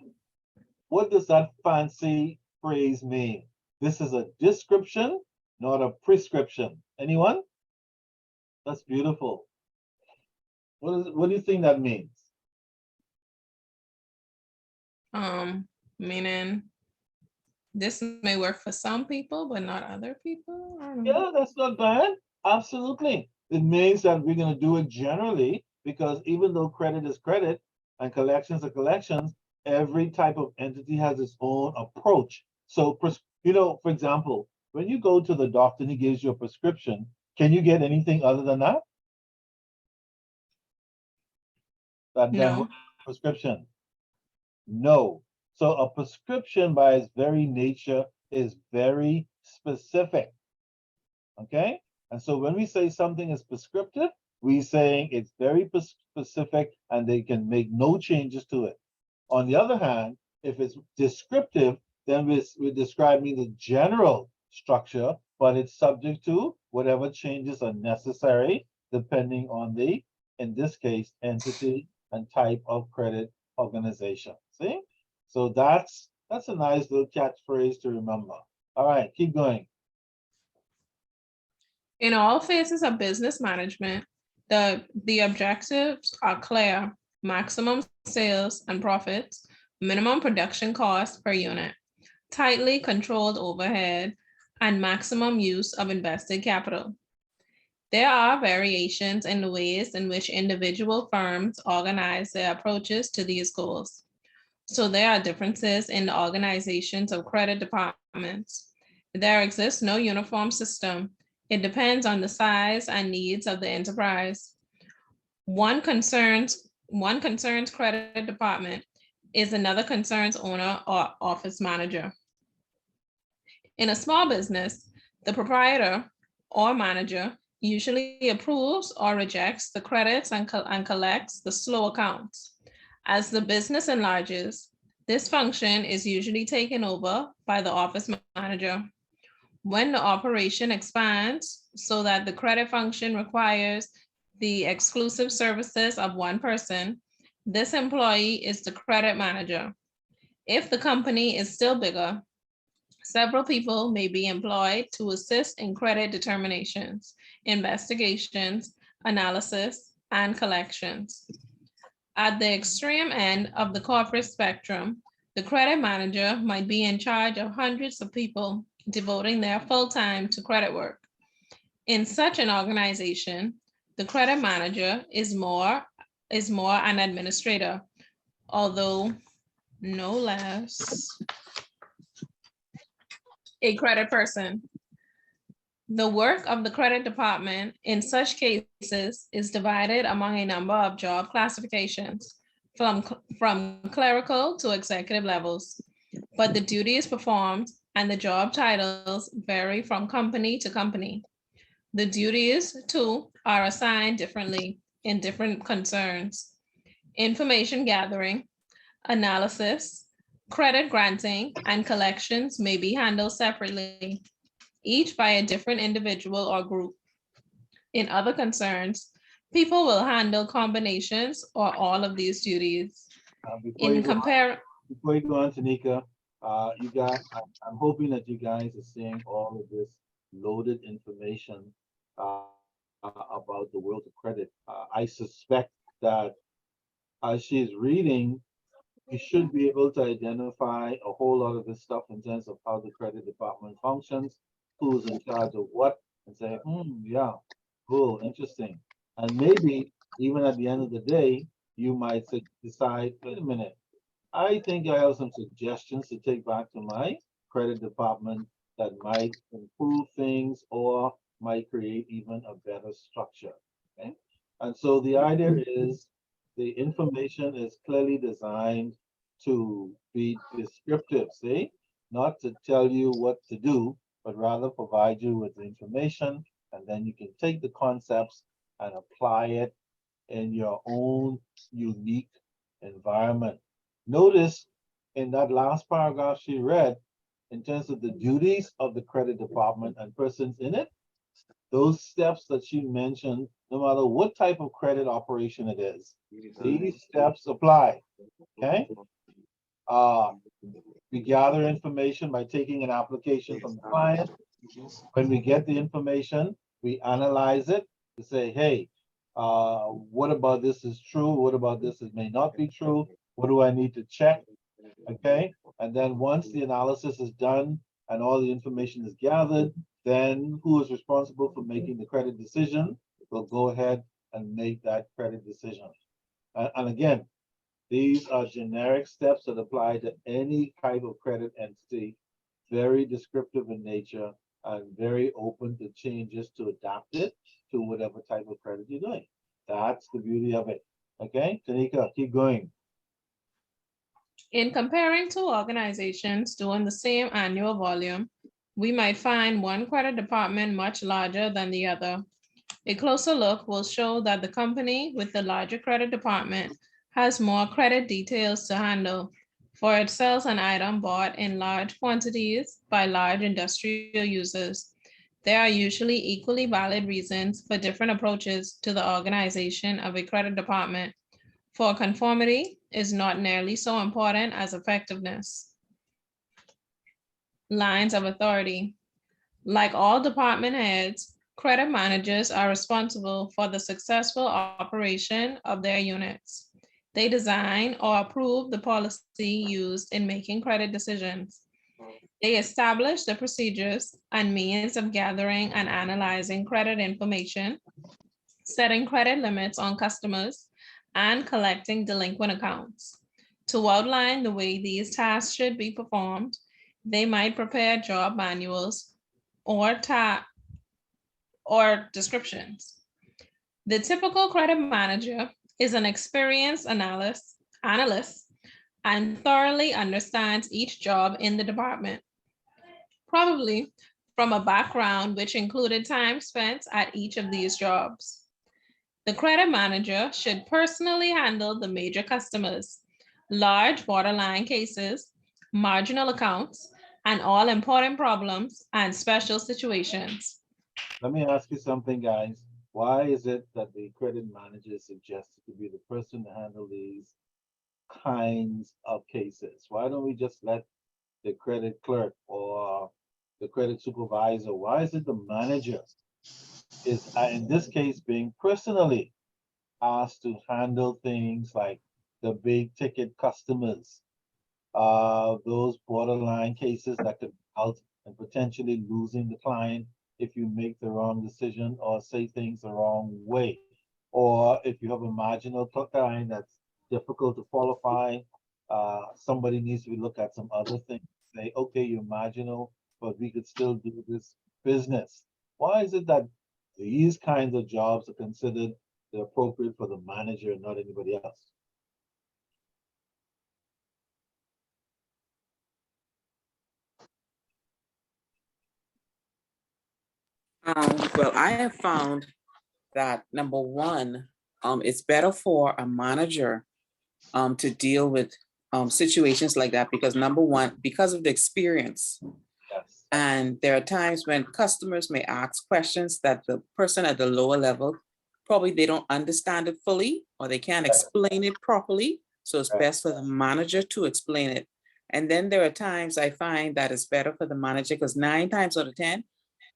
What does that fancy phrase mean? This is a description, not a prescription. Anyone? That's beautiful. What do you think that means? Meaning this may work for some people, but not other people. I don't know. Yeah, that's not bad. Absolutely. It means that we're going to do it generally because even though credit is credit and collections are collections, every type of entity has its own approach. So, for example, when you go to the doctor and he gives you a prescription, can you get anything other than that? No. Prescription. No. So a prescription by its very nature is very specific. Okay? And so when we say something is prescriptive, We saying it's very specific and they can make no changes to it. On the other hand, if it's descriptive, then we're describing the general structure, but it's subject to whatever changes are necessary depending on the, in this case, entity and type of credit organization. See? So that's a nice little catchphrase to remember. All right, keep going. In all phases of business management, the objectives are clear: maximum sales and profits, minimum production cost per unit, tightly controlled overhead, and maximum use of invested capital. There are variations in the ways in which individual firms organize their approaches to these goals. So there are differences in the organizations of credit departments. There exists no uniform system. It depends on the size and needs of the enterprise. One concerns credit department is another concerns owner or office manager. In a small business, the proprietor or manager usually approves or rejects the credits and collects the slow accounts. As the business enlarges, this function is usually taken over by the office manager. When the operation expands so that the credit function requires the exclusive services of one person, this employee is the credit manager. If the company is still bigger, several people may be employed to assist in credit determinations, investigations, analysis, and collections. At the extreme end of the corporate spectrum, the credit manager might be in charge of hundreds of people devoting their full time to credit work. In such an organization, the credit manager is more an administrator, although no less a credit person. The work of the credit department in such cases is divided among a number of job classifications from clerical to executive levels, but the duties performed and the job titles vary from company to company. The duties too are assigned differently in different concerns. Information gathering, analysis, credit granting, and collections may be handled separately, each by a different individual or group. In other concerns, people will handle combinations or all of these duties. Before you go on, Tanika, I'm hoping that you guys are seeing all of this loaded information about the world of credit. I suspect that as she's reading, you should be able to identify a whole lot of this stuff in terms of how the credit department functions, who's in charge of what, and say, yeah, cool, interesting. And maybe even at the end of the day, you might decide, wait a minute, I think I have some suggestions to take back to my credit department that might improve things or might create even a better structure. Okay. And so the idea is the information is clearly designed to be descriptive, see, not to tell you what to do, but rather provide you with the information, and then you can take the concepts and apply it in your own unique environment. Notice in that last paragraph she read, in terms of the duties of the credit department and persons in it, those steps that she mentioned, no matter what type of credit operation it is, these steps apply, okay? We gather information by taking an application from the client. When we get the information, we analyze it to say, hey, what about this is true? What about this is may not be true? What do I need to check? Okay. And then once the analysis is done and all the information is gathered, then who is responsible for making the credit decision will go ahead and make that credit decision. And again, these are generic steps that apply to any type of credit entity, very descriptive in nature and very open to changes to adapt it to whatever type of credit you're doing. That's the beauty of it. Okay, Tanika, keep going. In comparing two organizations doing the same annual volume, we might find one credit department much larger than the other. A closer look will show that the company with the larger credit department has more credit details to handle, for it sells an item bought in large quantities by large industrial users. There are usually equally valid reasons for different approaches to the organization of a credit department, for conformity is not nearly so important as effectiveness. Lines of authority. Like all department heads, credit managers are responsible for the successful operation of their units. They design or approve the policy used in making credit decisions. They establish the procedures and means of gathering and analyzing credit information, setting credit limits on customers, and collecting delinquent accounts. To outline the way these tasks should be performed, they might prepare job manuals or descriptions. The typical credit manager is an experienced analyst and thoroughly understands each job in the department, probably from a background which included time spent at each of these jobs. The credit manager should personally handle the major customers, large borderline cases, marginal accounts, and all important problems and special situations. Let me ask you something, guys. Why is it that the credit manager is suggested to be the person to handle these kinds of cases? Why don't we just let the credit clerk or the credit supervisor, why is it the manager is, in this case, being personally asked to handle things like the big ticket customers, those borderline cases that could result in potentially losing the client if you make the wrong decision or say things the wrong way, or if you have a marginal client that's difficult to qualify, somebody needs to look at some other things. Say, okay, you're marginal, but we could still do this business. Why is it that these kinds of jobs are considered the appropriate for the manager and not anybody else? Well, I have found that number one, it's better for a manager to deal with situations like that because number one, because of the experience. Yes. And there are times when customers may ask questions that the person at the lower level, probably they don't understand it fully or they can't explain it properly. So it's best for the manager to explain it. And then there are times I find that it's better for the manager because 9 times out of 10,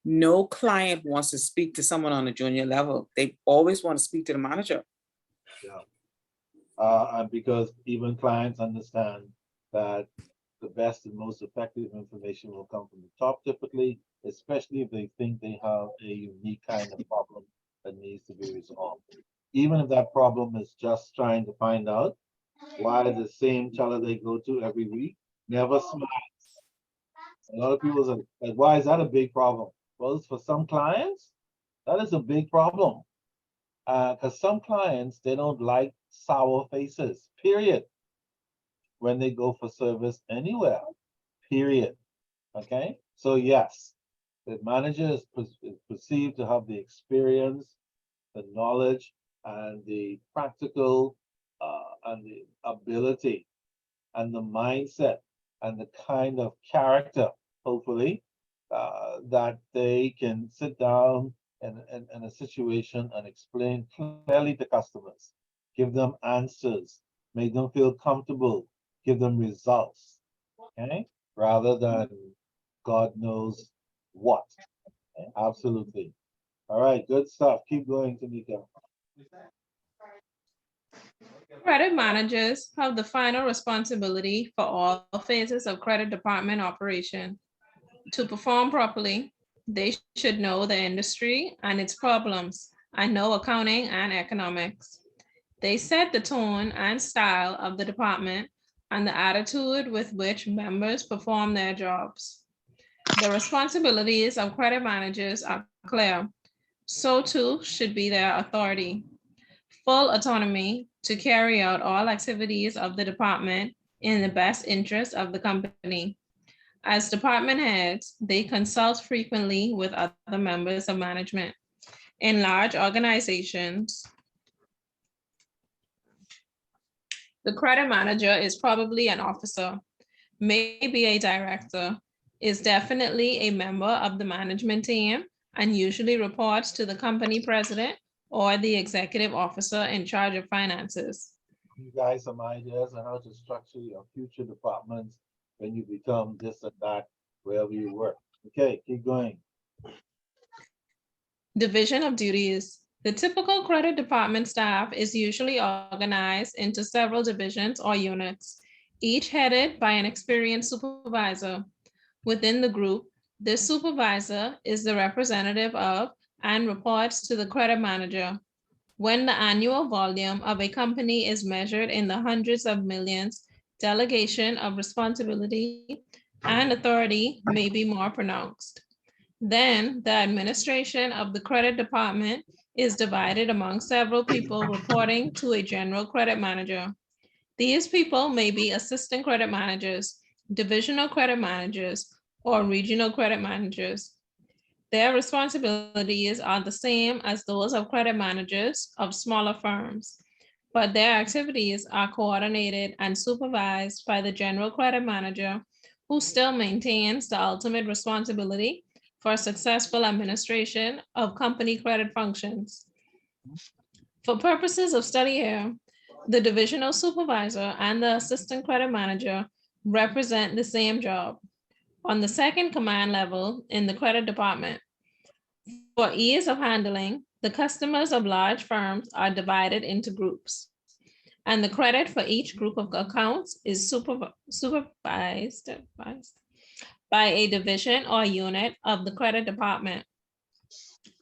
no client wants to speak to someone on a junior level. They always want to speak to the manager. Yeah. And because even clients understand that the best and most effective information will come from the top typically, especially if they think they have a unique kind of problem that needs to be resolved. Even if that problem is just trying to find out why the same teller they go to every week never smiles. A lot of people say, like, why is that a big problem? Well, for some clients, that is a big problem. Because some clients, they don't like sour faces, period. When they go for service anywhere, period. Okay, so yes, the manager is perceived to have the experience, the knowledge, and the practical, and the ability, and the mindset, and the kind of character, hopefully, that they can sit down in a situation and explain clearly to customers, give them answers, make them feel comfortable, give them results, okay? Rather than God knows what. Okay? Absolutely. All right, good stuff. Keep going, Tamika. Credit managers have the final responsibility for all phases of credit department operation. To perform properly, they should know the industry and its problems and know accounting and economics. They set the tone and style of the department and the attitude with which members perform their jobs. The responsibilities of credit managers are clear. So too should be their authority. Full autonomy to carry out all activities of the department in the best interest of the company. As department heads, they consult frequently with other members of management. In large organizations, the credit manager is probably an officer, maybe a director, is definitely a member of the management team, and usually reports to the company president or the executive officer in charge of finances. You guys some ideas on how to structure your future departments when you become this and that, wherever you work. Okay, keep going. Division of duties. The typical credit department staff is usually organized into several divisions or units, each headed by an experienced supervisor. Within the group, this supervisor is the representative of and reports to the credit manager. When the annual volume of a company is measured in the hundreds of millions, delegation of responsibility and authority may be more pronounced. Then the administration of the credit department is divided among several people reporting to a general credit manager. These people may be assistant credit managers, divisional credit managers, or regional credit managers. Their responsibilities are the same as those of credit managers of smaller firms, but their activities are coordinated and supervised by the general credit manager, who still maintains the ultimate responsibility for successful administration of company credit functions. For purposes of study here, the divisional supervisor and the assistant credit manager represent the same job on the second command level in the credit department. For ease of handling, the customers of large firms are divided into groups, and the credit for each group of accounts is supervised by a division or unit of the credit department.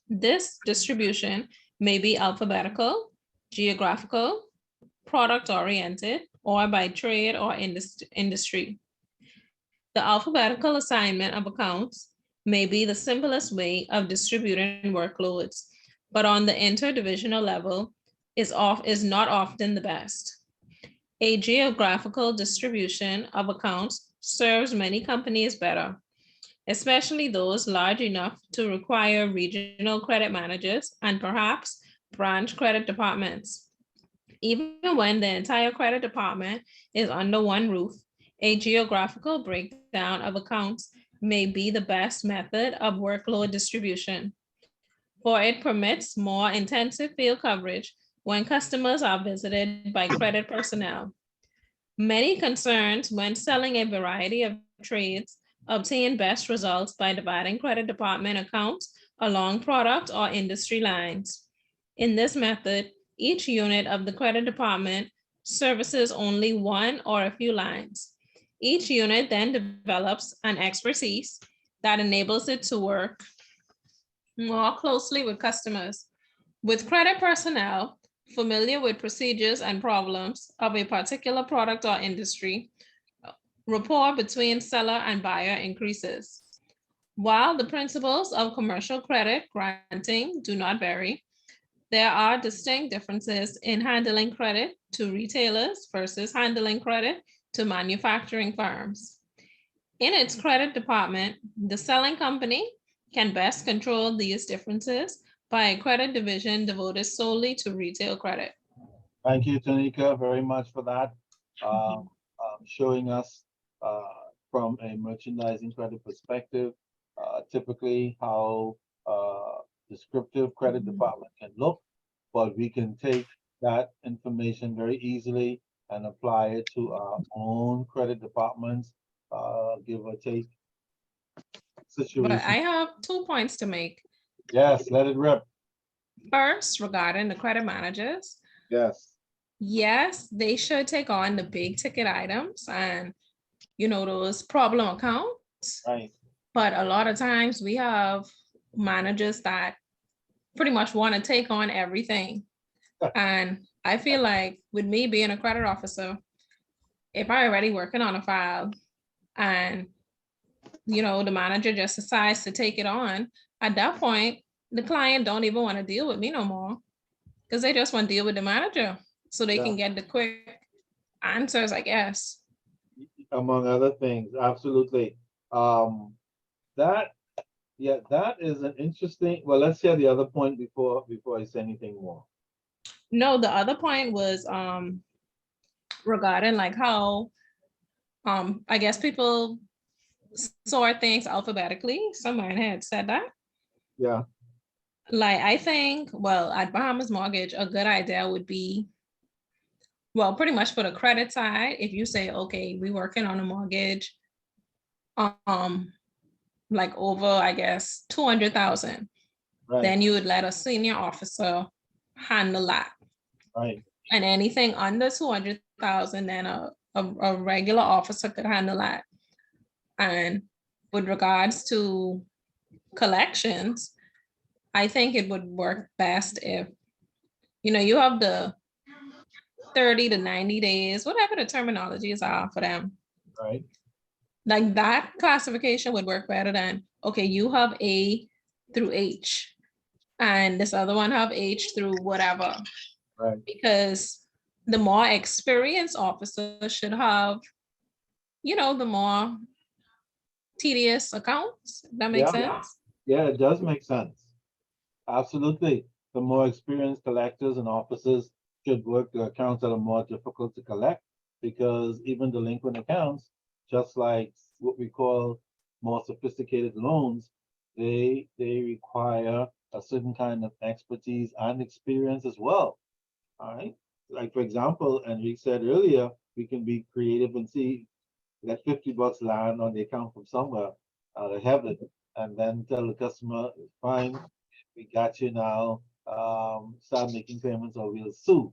This distribution may be alphabetical, geographical, product-oriented, or by trade or industry. The alphabetical assignment of accounts may be the simplest way of distributing workloads, but on the interdivisional level is not often the best. A geographical distribution of accounts serves many companies better, especially those large enough to require regional credit managers and perhaps branch credit departments. Even when the entire credit department is under one roof, a geographical breakdown of accounts may be the best method of workload distribution, for it permits more intensive field coverage when customers are visited by credit personnel. Many concerns when selling a variety of trades obtain best results by dividing credit department accounts along product or industry lines. In this method, each unit of the credit department services only one or a few lines. Each unit then develops an expertise that enables it to work more closely with customers. With credit personnel familiar with procedures and problems of a particular product or industry, rapport between seller and buyer increases. While the principles of commercial credit granting do not vary, there are distinct differences in handling credit to retailers versus handling credit to manufacturing firms. In its credit department, the selling company can best control these differences by a credit division devoted solely to retail credit. Thank you, Tanika, very much for that. Showing us from a merchandising credit perspective, typically how descriptive credit department can look, but we can take that information very easily and apply it to our own credit departments, give or take situation. But I have 2 points to make. Yes, let it rip. First, regarding the credit managers, Yes. yes, they should take on the big ticket items and, those problem accounts. Right. But a lot of times we have managers that pretty much want to take on everything. And I feel like with me being a credit officer, if I already working on a file and, the manager just decides to take it on, at that point, the client don't even want to deal with me no more because they just want to deal with the manager so they can get the quick answers, I guess. Among other things, absolutely. That Yeah, that is an interesting, well, let's hear the other point before I say anything more. No, the other point was regarding like how I guess people sort things alphabetically. Someone had said that. Yeah, Like I think, well, at Bahamas Mortgage, a good idea would be, well, pretty much for the credit side, if you say, okay, we working on a mortgage, um, like over, I guess, 200,000, right, then you would let a senior officer handle that. right, And anything under 200,000, then a regular officer could handle that. And with regards to collections, I think it would work best if, you have the 30 to 90 days, whatever the terminologies are for them. right, Like that classification would work better than, okay, you have A through H, and this other one have H through whatever. right. Because the more experienced officer should have, the more tedious accounts. That makes Yeah. sense? Yeah, it does make sense. Absolutely. The more experienced collectors and officers should work the accounts that are more difficult to collect, because even delinquent accounts, just like what we call more sophisticated loans, they require a certain kind of expertise and experience as well. All right. Like for example, Enrique said earlier, we can be creative and see let $50 land on the account from somewhere out of heaven, and then tell the customer, fine, we got you now. Start making payments or we'll sue.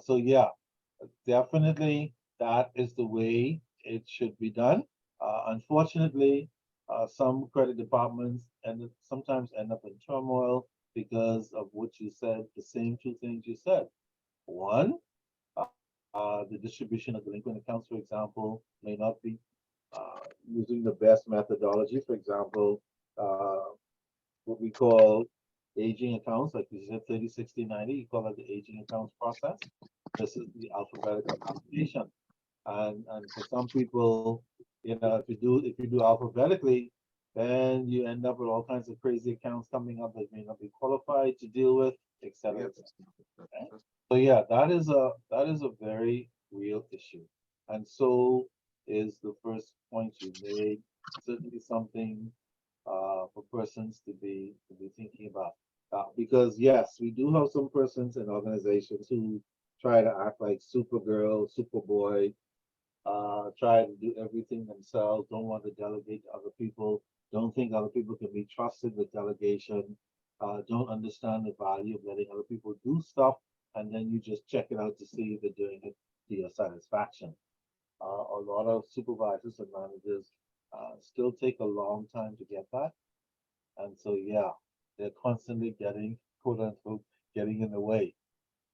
So yeah, definitely that is the way it should be done. Unfortunately, some credit departments sometimes end up in turmoil because of what you said, the same two things you said. One, the distribution of delinquent accounts, for example, may not be using the best methodology. For example, what we call aging accounts, like you said, 30, 60, 90, you call it the aging accounts process. This is the alphabetical application. And for some people, if you do alphabetically, then you end up with all kinds of crazy accounts coming up that may not be qualified to deal with, et cetera, et cetera. Okay? So yeah, that is a very real issue. And so is the first point you made. Certainly something for persons to be thinking about. Because yes, we do have some persons and organizations who try to act like Supergirl, Superboy, try to do everything themselves, don't want to delegate to other people, don't think other people can be trusted with delegation, don't understand the value of letting other people do stuff, and then you just check it out to see if they're doing it to your satisfaction. A lot of supervisors and managers still take a long time to get that. And so, yeah, they're constantly getting, quote unquote, getting in the way,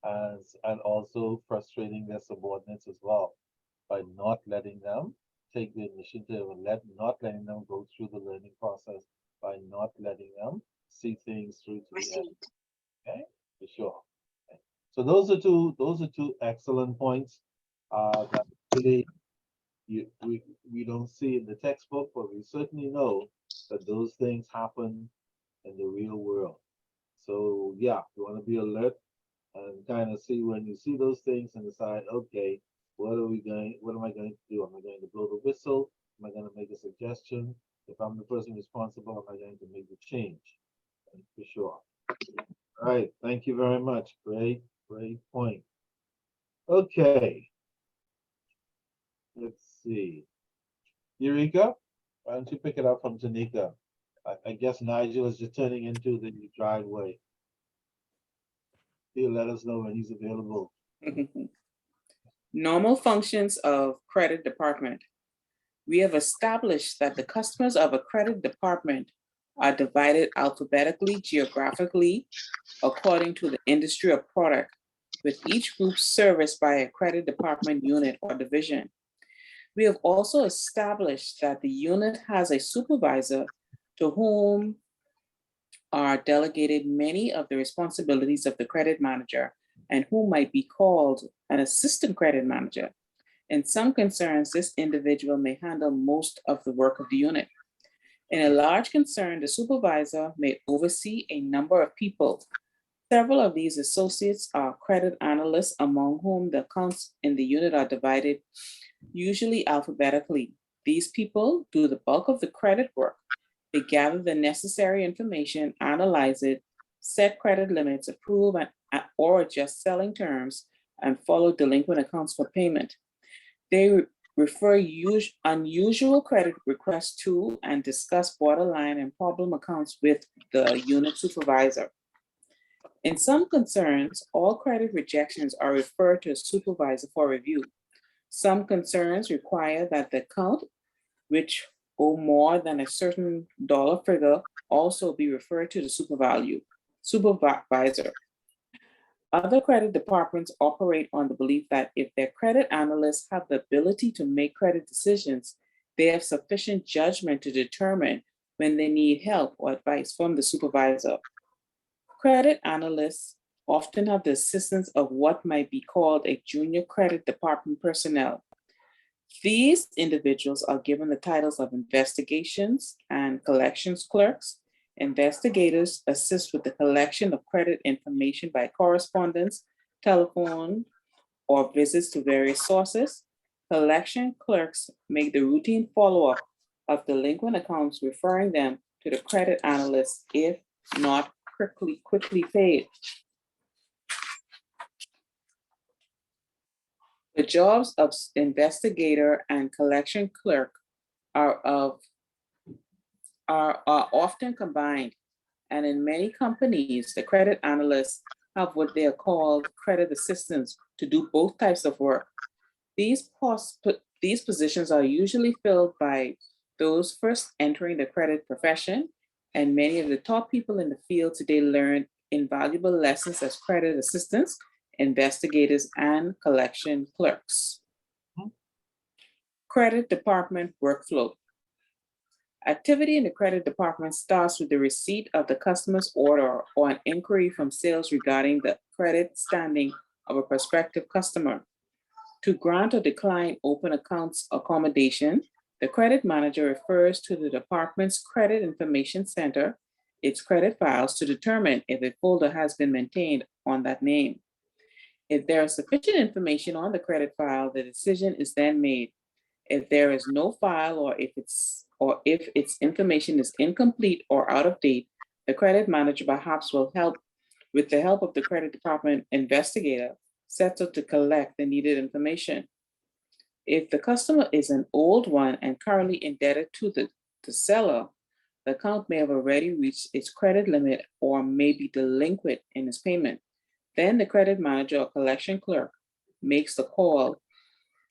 and also frustrating their subordinates as well by not letting them take the initiative and not letting them go through the learning process, by not letting them see things through to the end. Okay, for sure. Okay. So those are two excellent points that really we don't see in the textbook, but we certainly know that those things happen in the real world. So yeah, you want to be alert and kind of see when you see those things and decide, okay, what am I going to do? Am I going to blow the whistle? Am I going to make a suggestion? If I'm the person responsible, am I going to make the change? For sure. All right, thank you very much. Great point. Okay, let's see. Eureka, why don't you pick it up from Tanika? I guess Nigel is just turning into the driveway. He'll let us know when he's available. Normal functions of credit department. We have established that the customers of a credit department are divided alphabetically, geographically, according to the industry or product, with each group serviced by a credit department unit or division. We have also established that the unit has a supervisor to whom are delegated many of the responsibilities of the credit manager and who might be called an assistant credit manager. In some concerns, this individual may handle most of the work of the unit. In a large concern, the supervisor may oversee a number of people. Several of these associates are credit analysts, among whom the accounts in the unit are divided, usually alphabetically. These people do the bulk of the credit work. They gather the necessary information, analyze it, set credit limits, approve or adjust selling terms, and follow delinquent accounts for payment. They refer unusual credit requests to and discuss borderline and problem accounts with the unit supervisor. In some concerns, all credit rejections are referred to a supervisor for review. Some concerns require that the account, which owe more than a certain dollar figure, also be referred to the supervisor. Other credit departments operate on the belief that if their credit analysts have the ability to make credit decisions, they have sufficient judgment to determine when they need help or advice from the supervisor. Credit analysts often have the assistance of what might be called a junior credit department personnel. These individuals are given the titles of investigations and collections clerks. Investigators assist with the collection of credit information by correspondence, telephone, or visits to various sources. Collection clerks make the routine follow-up of delinquent accounts, referring them to the credit analyst if not quickly paid. The jobs of investigator and collection clerk are often combined, and in many companies, the credit analysts have what they are called credit assistants to do both types of work. These positions are usually filled by those first entering the credit profession, and many of the top people in the field today learn invaluable lessons as credit assistants, investigators, and collection clerks. Credit department workflow. Activity in the credit department starts with the receipt of the customer's order or an inquiry from sales regarding the credit standing of a prospective customer. To grant or decline open accounts accommodation, the credit manager refers to the department's credit information center, its credit files, to determine if a folder has been maintained on that name. If there is sufficient information on the credit file, the decision is then made. If there is no file, or if its information is incomplete or out of date, the credit manager perhaps will help, with the help of the credit department investigator, set out to collect the needed information. If the customer is an old one and currently indebted to the seller, the account may have already reached its credit limit or may be delinquent in its payment. Then the credit manager or collection clerk makes the call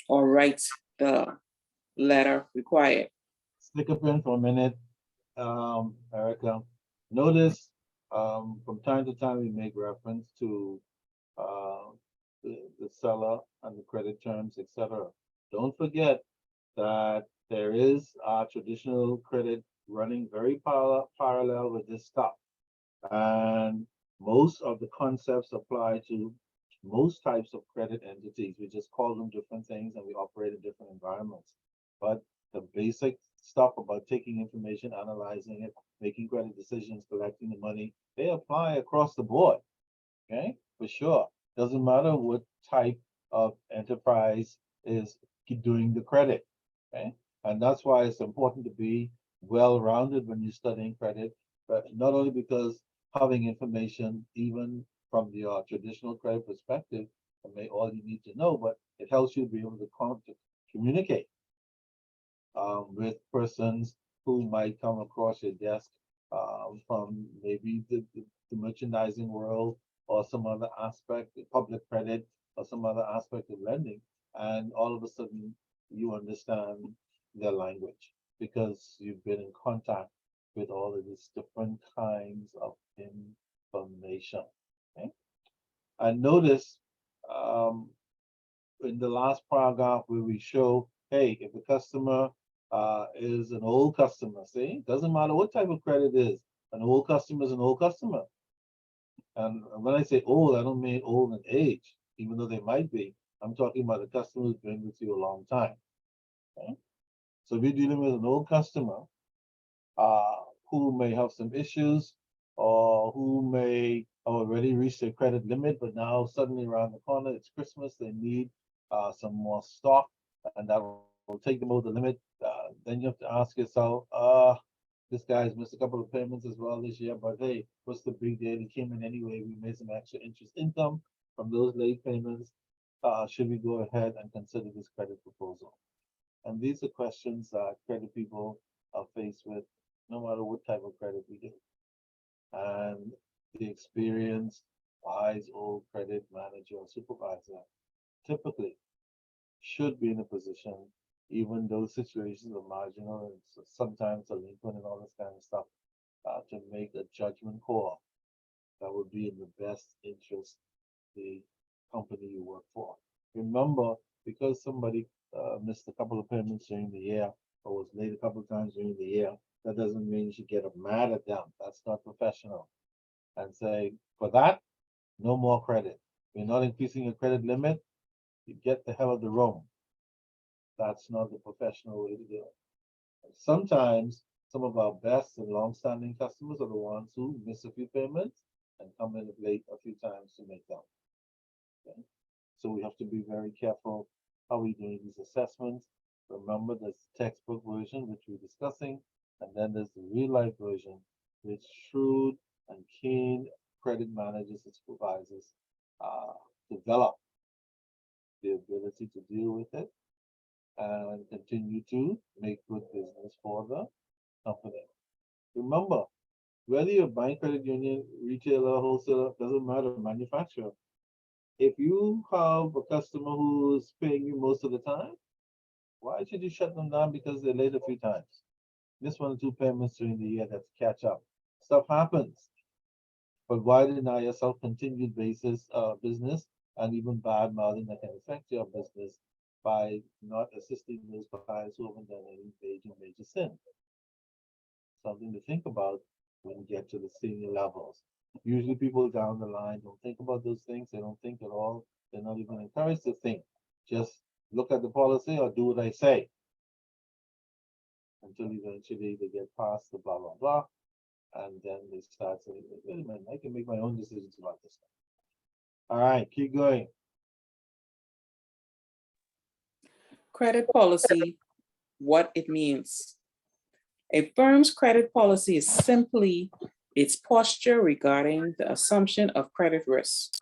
or writes the letter required. Stick up in for a minute, Erica. Notice from time to time we make reference to the seller and the credit terms, etc. Don't forget that there is traditional credit running very parallel with this stuff. And most of the concepts apply to most types of credit entities. We just call them different things and we operate in different environments. But the basic stuff about taking information, analyzing it, making credit decisions, collecting the money, they apply across the board. Okay, for sure. Doesn't matter what type of enterprise is doing the credit. Okay, and that's why it's important to be well-rounded when you're studying credit, but not only because having information, even from the traditional credit perspective, may all you need to know, but it helps you be able to communicate with persons who might come across your desk from maybe the merchandising world or some other aspect, the public credit or some other aspect of lending, and all of a sudden you understand their language because you've been in contact with all of these different kinds of information. Okay? And notice in the last paragraph where we show, hey, if the customer is an old customer, see, doesn't matter what type of credit it is, an old customer is an old customer. And when I say old, I don't mean old in age, even though they might be. I'm talking about a customer who's been with you a long time. Okay? So if you're dealing with an old customer, who may have some issues or who may have already reached their credit limit, but now suddenly around the corner, it's Christmas, they need some more stock, and that will take them over the limit. Then you have to ask yourself, this guy's missed a couple of payments as well this year, but hey, what's the big deal? He came in anyway. We made some extra interest income from those late payments. Should we go ahead and consider this credit proposal? And these are questions that credit people are faced with, no matter what type of credit we do. And the experienced, wise old credit manager or supervisor typically should be in a position, even though situations are marginal and sometimes delinquent and all this kind of stuff, to make a judgment call that would be in the best interest of the company you work for. Remember, because somebody missed a couple of payments during the year or was late a couple of times during the year, that doesn't mean you should get mad at them. That's not professional. And say, for that, no more credit. You're not increasing your credit limit, you get the hell out of the room. That's not the professional way to do it. And sometimes some of our best and long-standing customers are the ones who miss a few payments and come in late a few times to make them. Okay? So we have to be very careful how we do these assessments. Remember, there's the textbook version, which we're discussing, and then there's the real life version, which shrewd and keen credit managers and supervisors develop the ability to deal with it and continue to make good business for the company. Remember, whether you're buying credit union, retailer, wholesaler, doesn't matter, manufacturer. If you have a customer who's paying you most of the time, why should you shut them down because they're late a few times? Miss 1 or 2 payments during the year, that's catch up. Stuff happens. But why deny yourself continued business and even bad mouthing that can affect your business by not assisting those clients who haven't done any major sin? Something to think about when you get to the senior levels. Usually people down the line don't think about those things. They don't think at all. They're not even encouraged to think. Just look at the policy or do what I say. Until eventually they get past the blah, blah, blah. And then they start saying, wait a minute, I can make my own decisions about this stuff. All right, keep going. Credit policy, what it means. A firm's credit policy is simply its posture regarding the assumption of credit risk.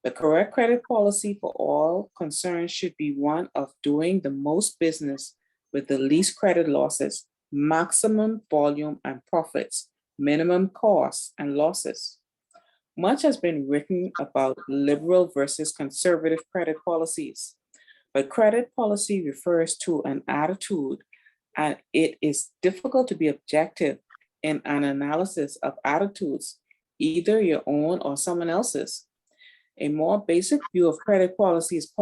The correct credit policy for all concerned should be one of doing the most business with the least credit losses, maximum volume and profits, minimum costs and losses. Much has been written about liberal versus conservative credit policies, but credit policy refers to an attitude, and it is difficult to be objective in an analysis of attitudes, either your own or someone else's. A more basic view of credit policy is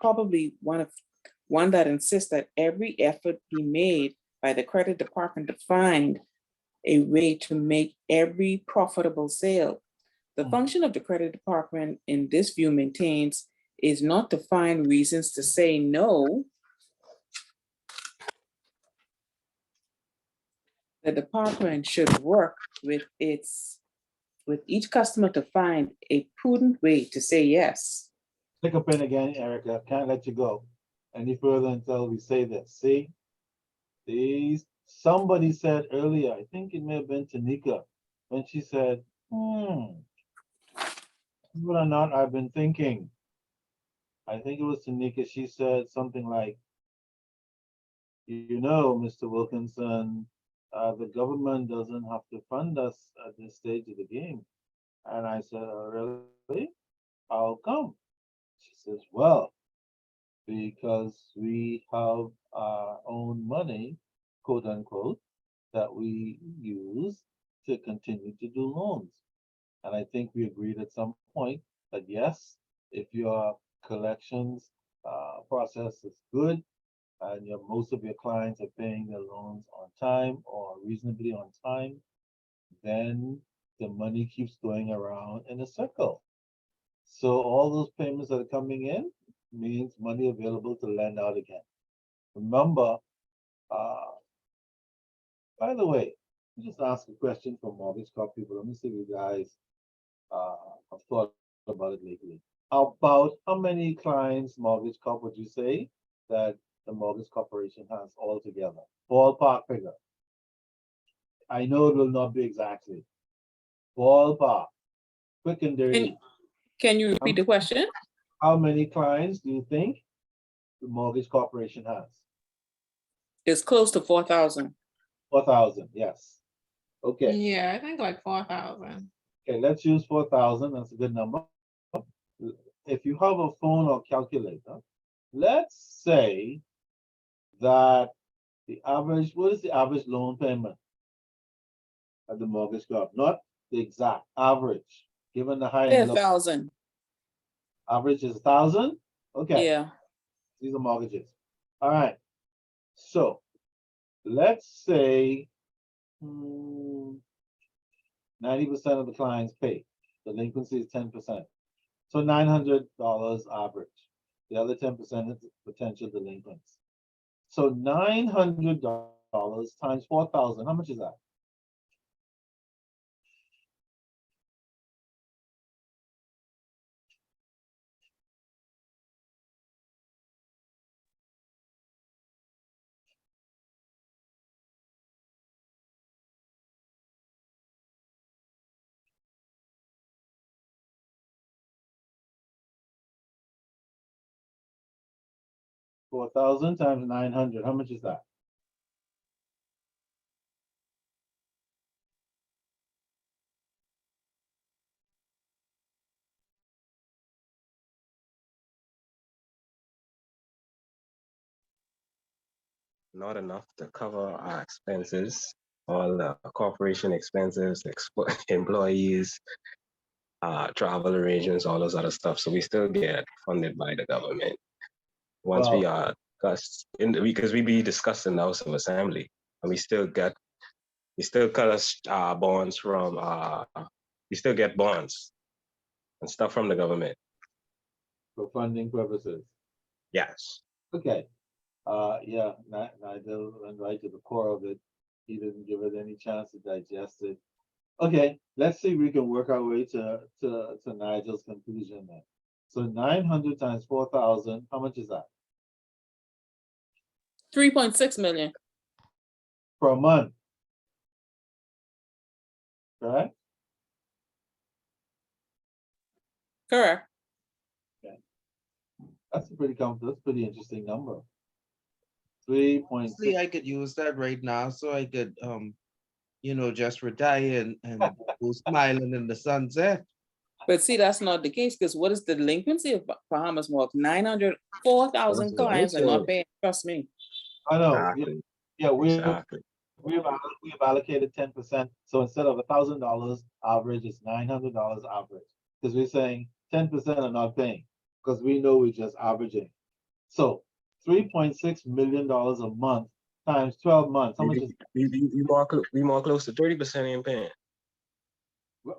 probably one that insists that every effort be made by the credit department to find a way to make every profitable sale. The function of the credit department in this view maintains is not to find reasons to say no. The department should work with each customer to find a prudent way to say yes. Pick up in again, Erica. Can't let you go any further until we say this. See, somebody said earlier, I think it may have been Tanika, when she said, whether or not I've been thinking. I think it was Tanika. She said something like, you know, Mr. Wilkinson, the government doesn't have to fund us at this stage of the game. And I said, oh, really? How come? She says, well, because we have our own money, quote unquote, that we use to continue to do loans. And I think we agreed at some point that yes, if your collections process is good and most of your clients are paying their loans on time or reasonably on time, then the money keeps going around in a circle. So all those payments that are coming in means money available to lend out again. Remember, by the way, Just ask a question for Mortgage Corp people. Let me see if you guys have thought about it lately. About how many clients Mortgage Corp would you say that the Mortgage Corporation has altogether? Ballpark figure. I know it will not be exactly. Ballpark. Quick and dirty. Can you repeat the question? How many clients do you think the Mortgage Corporation has? It's close to 4,000. 4,000, yes. Okay. Yeah, I think like 4,000. Okay, let's use 4,000. That's a good number. If you have a phone or calculator, let's say that the average, what is the average loan payment at the Mortgage Corp? Not the exact average, given the high and low. 1,000. Average is 1,000. Okay, Yeah. these are mortgages. All right. So let's say 90% of the clients pay. Delinquency is 10%. So $900 average. The other 10% is potential delinquents. So $900 times 4,000, how much is that? $4,000 times 900, how much is that? Not enough to cover our expenses, all the corporation expenses, employees, travel arrangements, all those other stuff. So we still get funded by the government. Once we Wow. are because we be discussing the House of Assembly, and we still cut us bonds from we still get bonds and stuff from the government. For funding purposes. Yes. Okay. Yeah, Nigel went right to the core of it. He didn't give it any chance to digest it. Okay, let's see if we can work our way to Nigel's conclusion then. So 900 times 4,000, how much is that? 3.6 million. Per month? Correct? Correct. That's a pretty comfortable, that's a pretty interesting number. 3.6. See, I could use that right now, so I could, just retire and go smiling in the sunset. But see, that's not the case, because what is the delinquency of Bahamas Mortgage? 4,000 That's what I clients are not said. paying, trust me. I know, Exactly. yeah, we've Exactly. allocated 10%. So instead of $1,000 average, it's $900 average. Because we're saying 10% are not paying, because we know we're just averaging. So $3.6 million a month times 12 months. How much is We more close to 30% ain't paying.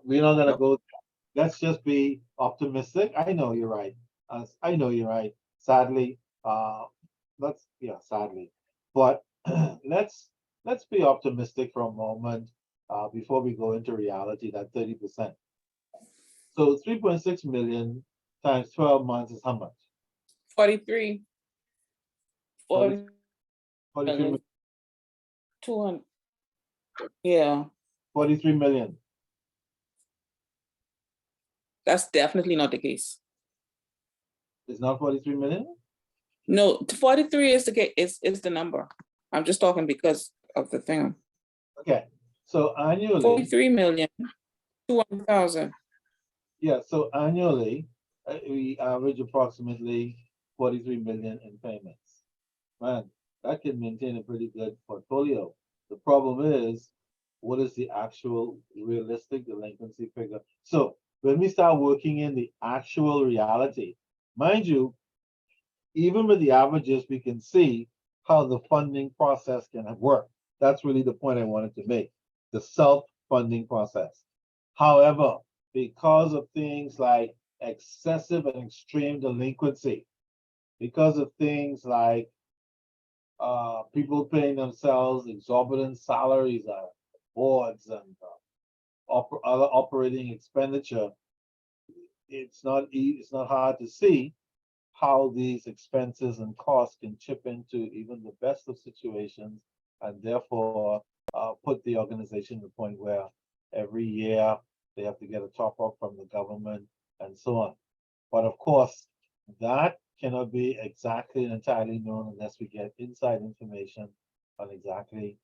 we're not gonna Yep. go there. Let's just be optimistic. I know you're right. I know you're right. Sadly, sadly. But let's be optimistic for a moment before we go into reality, that 30%. So 3.6 million times 12 months is how much? 43. 40 43 million. 200. Yeah, 43 million. that's definitely not the case. It's not 43 million? No, 43 is the case, is the number. I'm just talking because of the thing. Okay. So annually, 43,200,000. yeah, so annually, we average approximately 43 million in payments. Man, that can maintain a pretty good portfolio. The problem is, what is the actual realistic delinquency figure? So when we start working in the actual reality, mind you, even with the averages, we can see how the funding process can work. That's really the point I wanted to make, the self-funding process. However, because of things like excessive and extreme delinquency, because of things like people paying themselves exorbitant salaries, boards and other operating expenditure, it's not hard to see how these expenses and costs can chip into even the best of situations, and therefore put the organization to the point where every year they have to get a top up from the government and so on. But of course, that cannot be exactly and entirely known unless we get inside information on exactly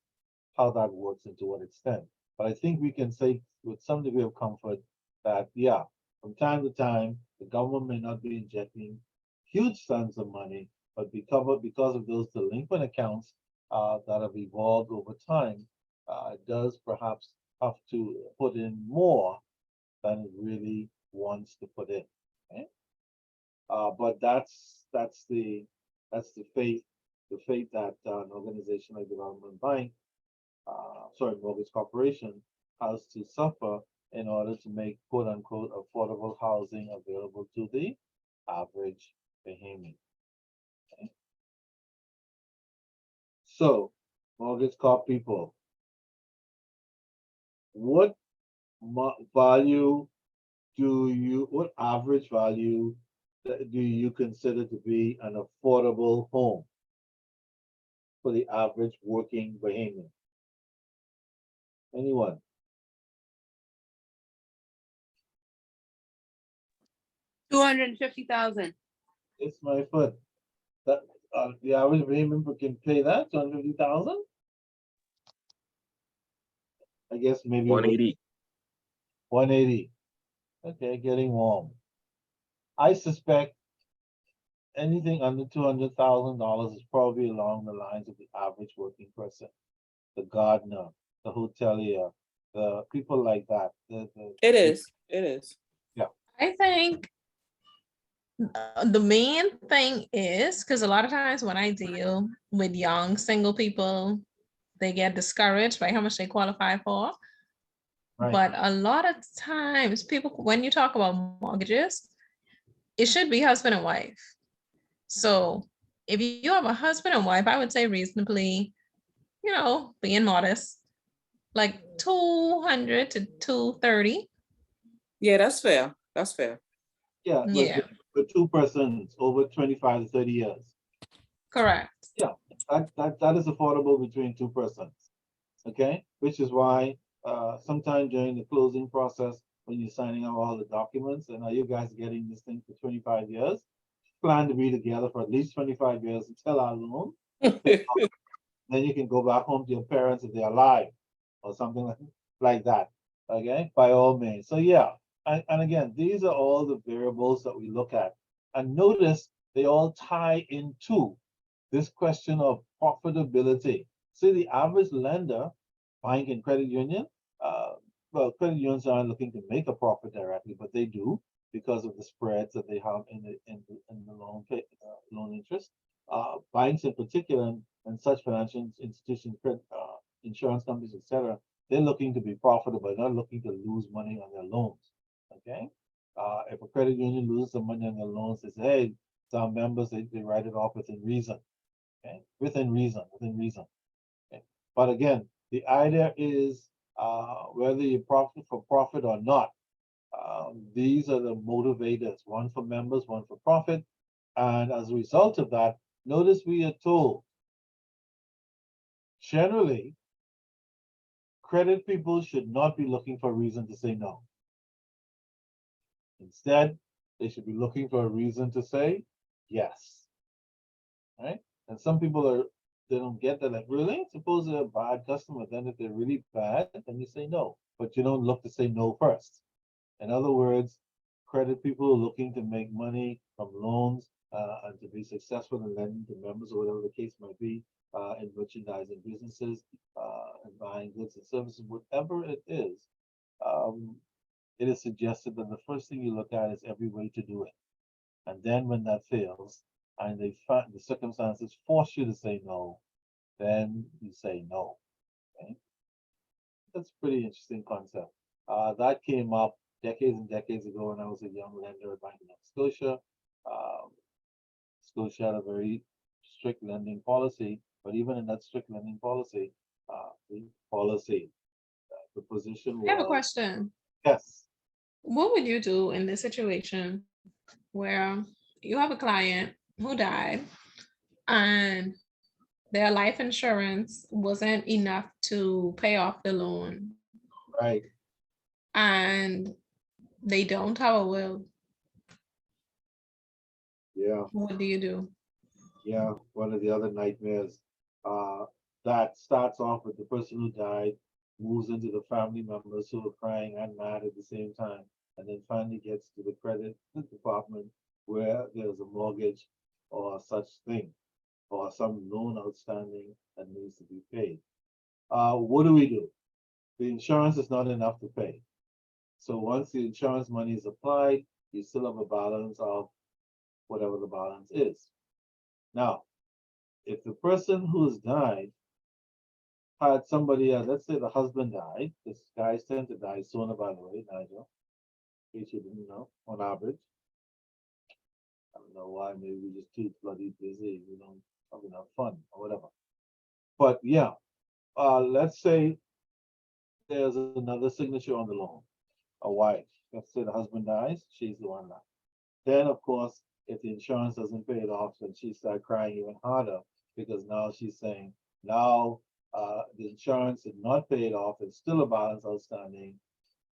how that works and to what extent. But I think we can say with some degree of comfort that, yeah, from time to time, the government may not be injecting huge sums of money, but because of those delinquent accounts that have evolved over time, it does perhaps have to put in more than it really wants to put in. Okay? But that's the fate that an organization like Development Bank, Mortgage Corporation, has to suffer in order to make quote unquote affordable housing available to the average Bahamian. Okay? So, Mortgage Corp people, what value what average value do you consider to be an affordable home for the average working Bahamian? Anyone? 250,000. It's my foot. That the average Bahamian can pay that 250,000. I guess maybe 180. 180. Okay, getting warm. I suspect anything under $200,000 is probably along the lines of the average working person, the gardener, the hotelier, the people like that. It is. It is. I think the main thing is because a lot of times when I deal with young single people, they get discouraged by how much they qualify for. Right. But a lot of times, people, when you talk about mortgages, it should be husband and wife. So if you have a husband and wife, I would say reasonably, being modest, like 200 to 230. Yeah, that's fair. That's fair. Yeah, Yeah, with two persons over 25 to 30 years. correct. Yeah, that is affordable between two persons. Okay, which is why sometime during the closing process, when you're signing out all the documents, and are you guys getting this thing for 25 years? Plan to be together for at least 25 years until our loan. Then you can go back home to your parents if they're alive or something like that. Okay, by all means. So yeah, and again, these are all the variables that we look at. And notice they all tie into this question of profitability. See, the average lender, bank and credit union, well, credit unions aren't looking to make a profit directly, but they do because of the spreads that they have in the loan interest. Banks in particular and such financial institutions, insurance companies, etc., they're looking to be profitable, not looking to lose money on their loans. Okay, if a credit union loses some money on their loans, they say, hey, some members they write it off within reason. Okay, within reason. Okay, but again, the idea is whether you profit for profit or not. These are the motivators: one for members, one for profit, and as a result of that, notice we are told generally credit people should not be looking for a reason to say no. Instead, they should be looking for a reason to say yes. Right? And some people they don't get that. Like, really? Suppose they're a bad customer, then if they're really bad, then you say no. But you don't look to say no first. In other words, credit people are looking to make money from loans and to be successful in lending to members or whatever the case might be, in merchandising businesses and buying goods and services, whatever it is. It is suggested that the first thing you look at is every way to do it. And then when that fails, and the circumstances force you to say no, then you say no. Okay? That's a pretty interesting concept. That came up decades and decades ago when I was a young lender at Bank of Nova Scotia. Scotia had a very strict lending policy, but even in that strict lending policy, the policy the position I have a was, question. yes, What would you do in this situation where you have a client who died and their life insurance wasn't enough to pay off the loan right, and they don't have a will? yeah. What do you do? Yeah, one of the other nightmares. That starts off with the person who died, moves into the family members who are crying and mad at the same time, and then finally gets to the credit department where there's a mortgage or such thing, or some loan outstanding that needs to be paid. What do? The insurance is not enough to pay. So once the insurance money is applied, you still have a balance of whatever the balance is. Now, if the person who's died had somebody else, let's say the husband died, this guys tend to die sooner, by the way, Nigel, in case you didn't know, on average. I don't know why, maybe we're just too bloody busy, we don't have enough fun or whatever. But yeah, let's say there's another signature on the loan, a wife. Let's say the husband dies, she's the one left. Then, of course, if the insurance doesn't pay it off, then she starts crying even harder because now she's saying, now the insurance did not pay it off, it's still a balance outstanding.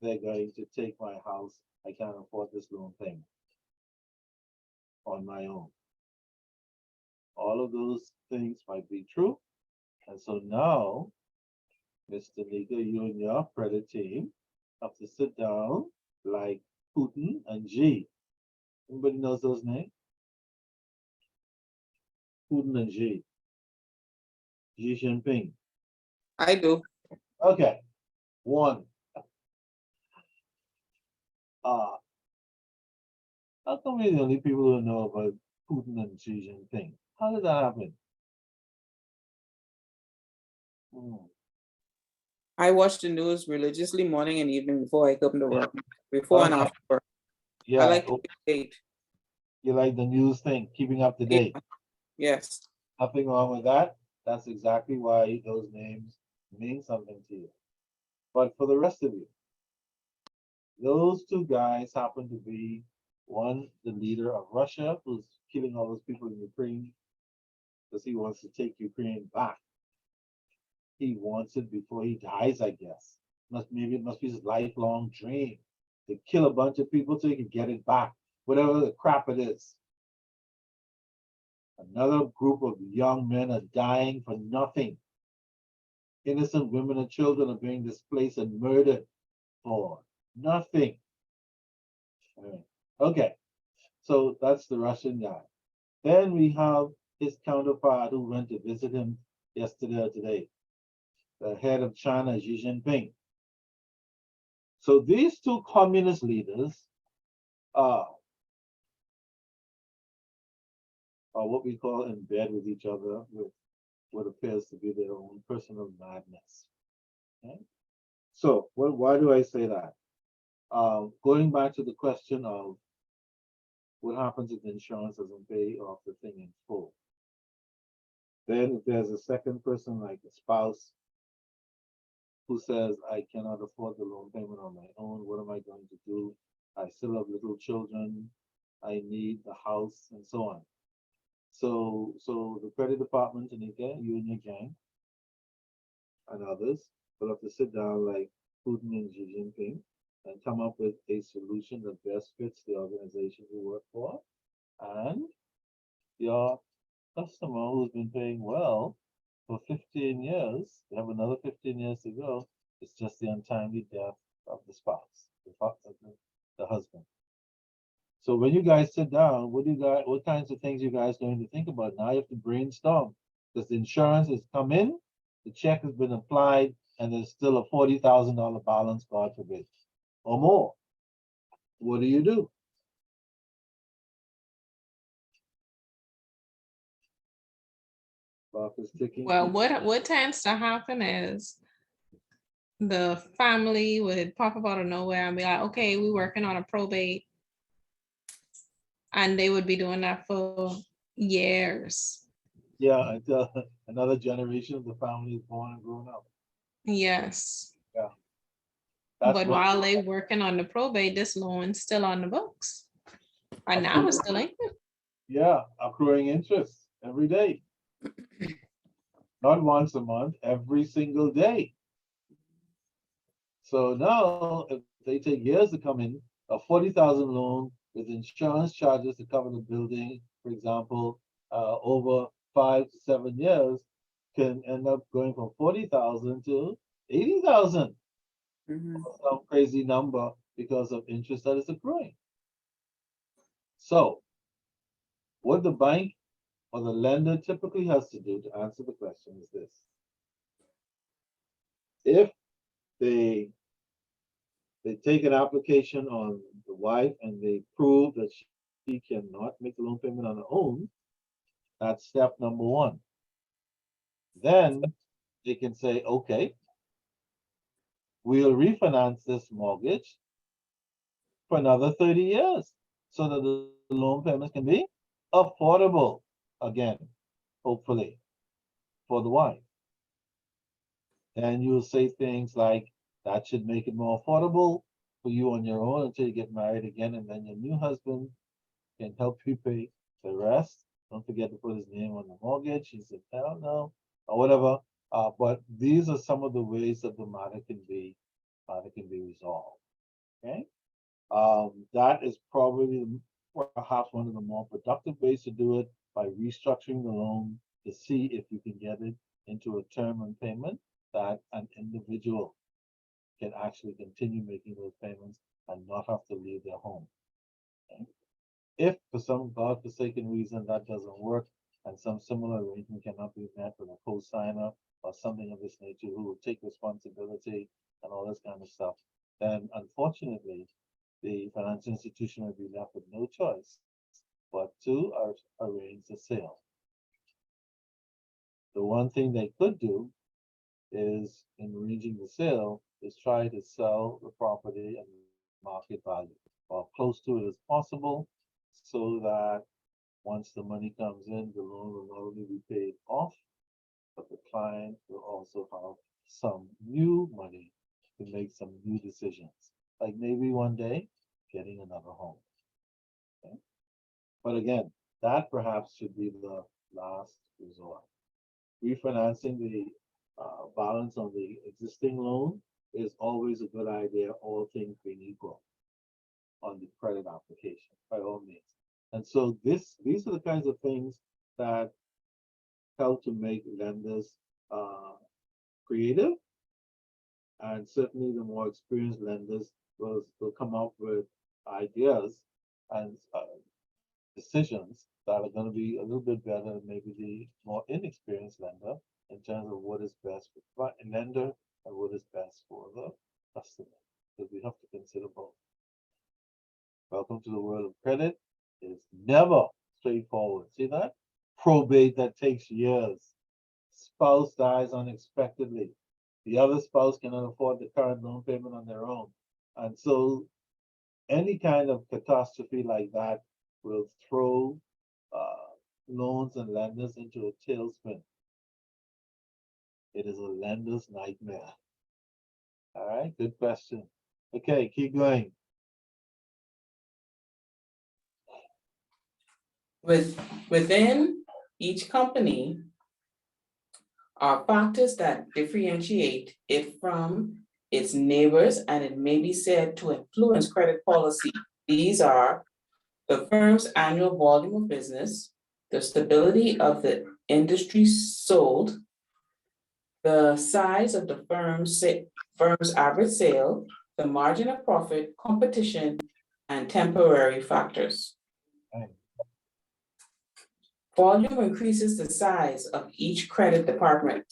They're going to take my house. I can't afford this loan payment on my own. All of those things might be true. And so now, Mr. Nika, you and your credit team have to sit down like Putin and Xi. Anybody knows those names? Putin and Xi. Xi Jinping. I do. Okay. One. How come we're the only people who know about Putin and Xi Jinping? How did that happen? I watch the news religiously morning and evening before I come to work, before and Okay. after work. I Yeah, like to date. you like the news thing, keeping up to date. Yes. Nothing wrong with that. That's exactly why those names mean something to you. But for the rest of you, those two guys happen to be one, the leader of Russia, who's killing all those people in Ukraine because he wants to take Ukraine back. He wants it before he dies, I guess. Maybe it must be his lifelong dream to kill a bunch of people so he can get it back, whatever the crap it is. Another group of young men are dying for nothing. Innocent women and children are being displaced and murdered for nothing. Okay, so that's the Russian guy. Then we have his counterpart who went to visit him yesterday or today, the head of China, Xi Jinping. So these two communist leaders are what we call in bed with each other with what appears to be their own personal madness. Okay? So why do I say that? Going back to the question of what happens if the insurance doesn't pay off the thing in full. Then if there's a second person like a spouse who says, I cannot afford the loan payment on my own, what am I going to do? I still have little children, I need the house, and so on. So the credit department, Tanika, you and your gang, and others will have to sit down like Putin and Xi Jinping and come up with a solution that best fits the organization you work for and your customer who's been paying well for 15 years. You have another 15 years to go. It's just the untimely death of the spouse, the husband. So when you guys sit down, what kinds of things you guys going to think about? Now you have to brainstorm because the insurance has come in, the check has been applied, and there's still a $40,000 balance, God forbid, or more. What do you do? Clock is ticking. Well, what tends to happen is the family would pop up out of nowhere and be like, okay, we're working on a probate. And they would be doing that for years. Yeah, until another generation of the family is born and grown up. Yes. Yeah. That's But what- while they working on the probate, this loan's still on the books. And now it's still in. Yeah, accruing interest every day. Not once a month, every single day. So now, if they take years to come in, a 40,000 loan with insurance charges to cover the building, for example, over 5 to 7 years, can end up going from 40,000 to 80,000. Mhm. Some crazy number because of interest that is accruing. So, what the bank or the lender typically has to do to answer the question is this. If they take an application on the wife and they prove that she cannot make the loan payment on her own, that's step number one. Then they can say, okay, we'll refinance this mortgage for another 30 years so that the loan payments can be affordable again, hopefully, for the wife. And you'll say things like, that should make it more affordable for you on your own until you get married again, and then your new husband can help you pay the rest. Don't forget to put his name on the mortgage. He said, hell no, or whatever. But these are some of the ways that the matter can be resolved. Okay, that is probably perhaps one of the more productive ways to do it, by restructuring the loan to see if you can get it into a term and payment that an individual can actually continue making those payments and not have to leave their home. Okay? If for some godforsaken reason that doesn't work and some similar arrangement cannot be met with a co-signer or something of this nature who will take responsibility and all this kind of stuff, then unfortunately, the financial institution will be left with no choice but to arrange the sale. The one thing they could do is, in arranging the sale, is try to sell the property and market value or close to it as possible, so that once the money comes in, the loan will not only be paid off, but the client will also have some new money to make some new decisions, like maybe one day getting another home. Okay? But again, that perhaps should be the last resort. Refinancing the balance on the existing loan is always a good idea, all things being equal on the credit application, by all means. And so these are the kinds of things that help to make lenders creative. And certainly the more experienced lenders will come up with ideas and decisions that are going to be a little bit better than maybe the more inexperienced lender, in terms of what is best for the lender and what is best for the customer. Because we have to consider both. Welcome to the world of credit. It's never straightforward. See that? Probate that takes years. Spouse dies unexpectedly. The other spouse cannot afford the current loan payment on their own. And so any kind of catastrophe like that will throw loans and lenders into a tailspin. It is a lender's nightmare. All right, good question. Okay, keep going. Within each company are factors that differentiate it from its neighbors, and it may be said to influence credit policy. These are the firm's annual volume of business, the stability of the industry sold, the size of the firm's average sale, the margin of profit, competition, and temporary factors. Right. Volume increases the size of each credit department.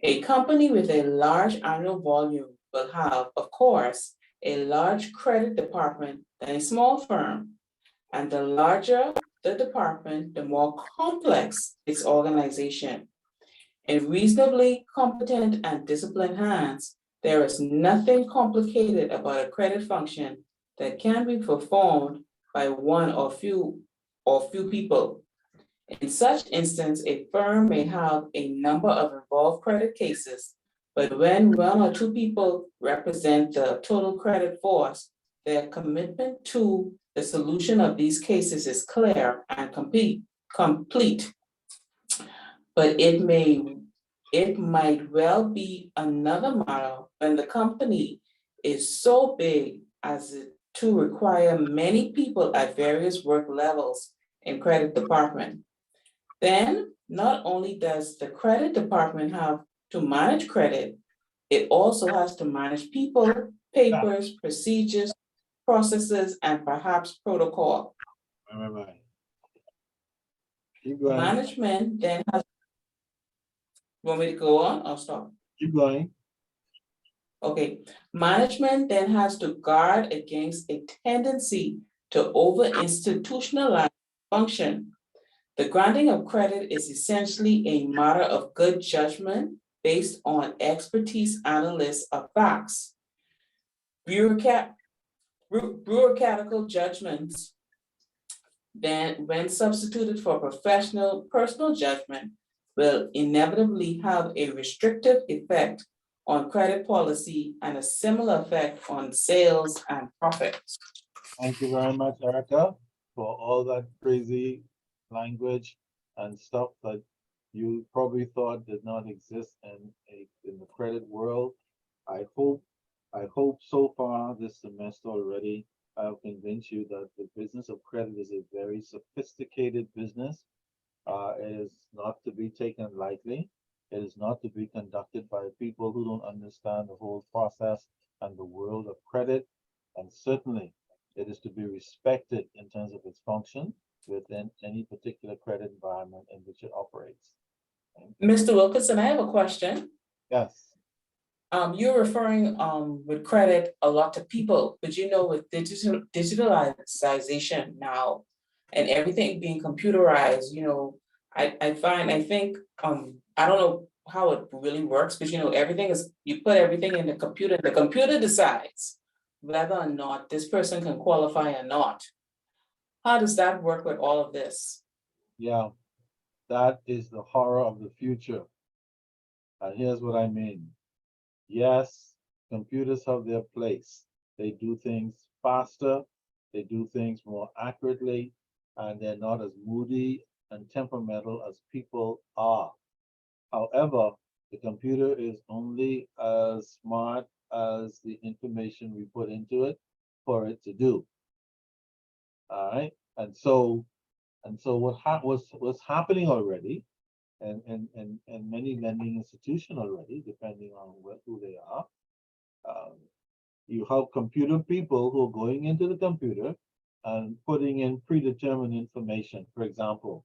A company with a large annual volume will have, of course, a large credit department than a small firm. And the larger the department, the more complex its organization. In reasonably competent and disciplined hands, there is nothing complicated about a credit function that can be performed by one or few people. In such instance, a firm may have a number of involved credit cases, But when one or two people represent the total credit force, their commitment to the solution of these cases is clear and complete. But it might well be another model when the company is so big as to require many people at various work levels in credit department. Then not only does the credit department have to manage credit, it also has to manage people, papers, procedures, processes, and perhaps protocol. Right. Keep going. Management then has. Want me to go on? I'll stop. Keep going. Okay, management then has to guard against a tendency to over-institutionalize function. The granting of credit is essentially a matter of good judgment based on expertise analysis of facts. Bureaucratical judgments, then when substituted for professional personal judgment, will inevitably have a restrictive effect on credit policy and a similar effect on sales and profits. Thank you very much, Erica, for all that crazy language and stuff that you probably thought did not exist in the credit world. I hope so far this semester already, I've convinced you that the business of credit is a very sophisticated business. It is not to be taken lightly. It is not to be conducted by people who don't understand the whole process and the world of credit. And certainly, it is to be respected in terms of its function within any particular credit environment in which it operates. Mr. Wilkinson, I have a question. Yes. You're referring with credit a lot to people, but with digitalization now and everything being computerized, I think I don't know how it really works, but everything is, you put everything in the computer decides whether or not this person can qualify or not. How does that work with all of this? Yeah, that is the horror of the future. And here's what I mean. Yes, computers have their place. They do things faster, they do things more accurately, and they're not as moody and temperamental as people are. However, the computer is only as smart as the information we put into it for it to do. All right, and so what's happening already, and many lending institutions already, depending on who they are. You have computer people who are going into the computer and putting in predetermined information. For example,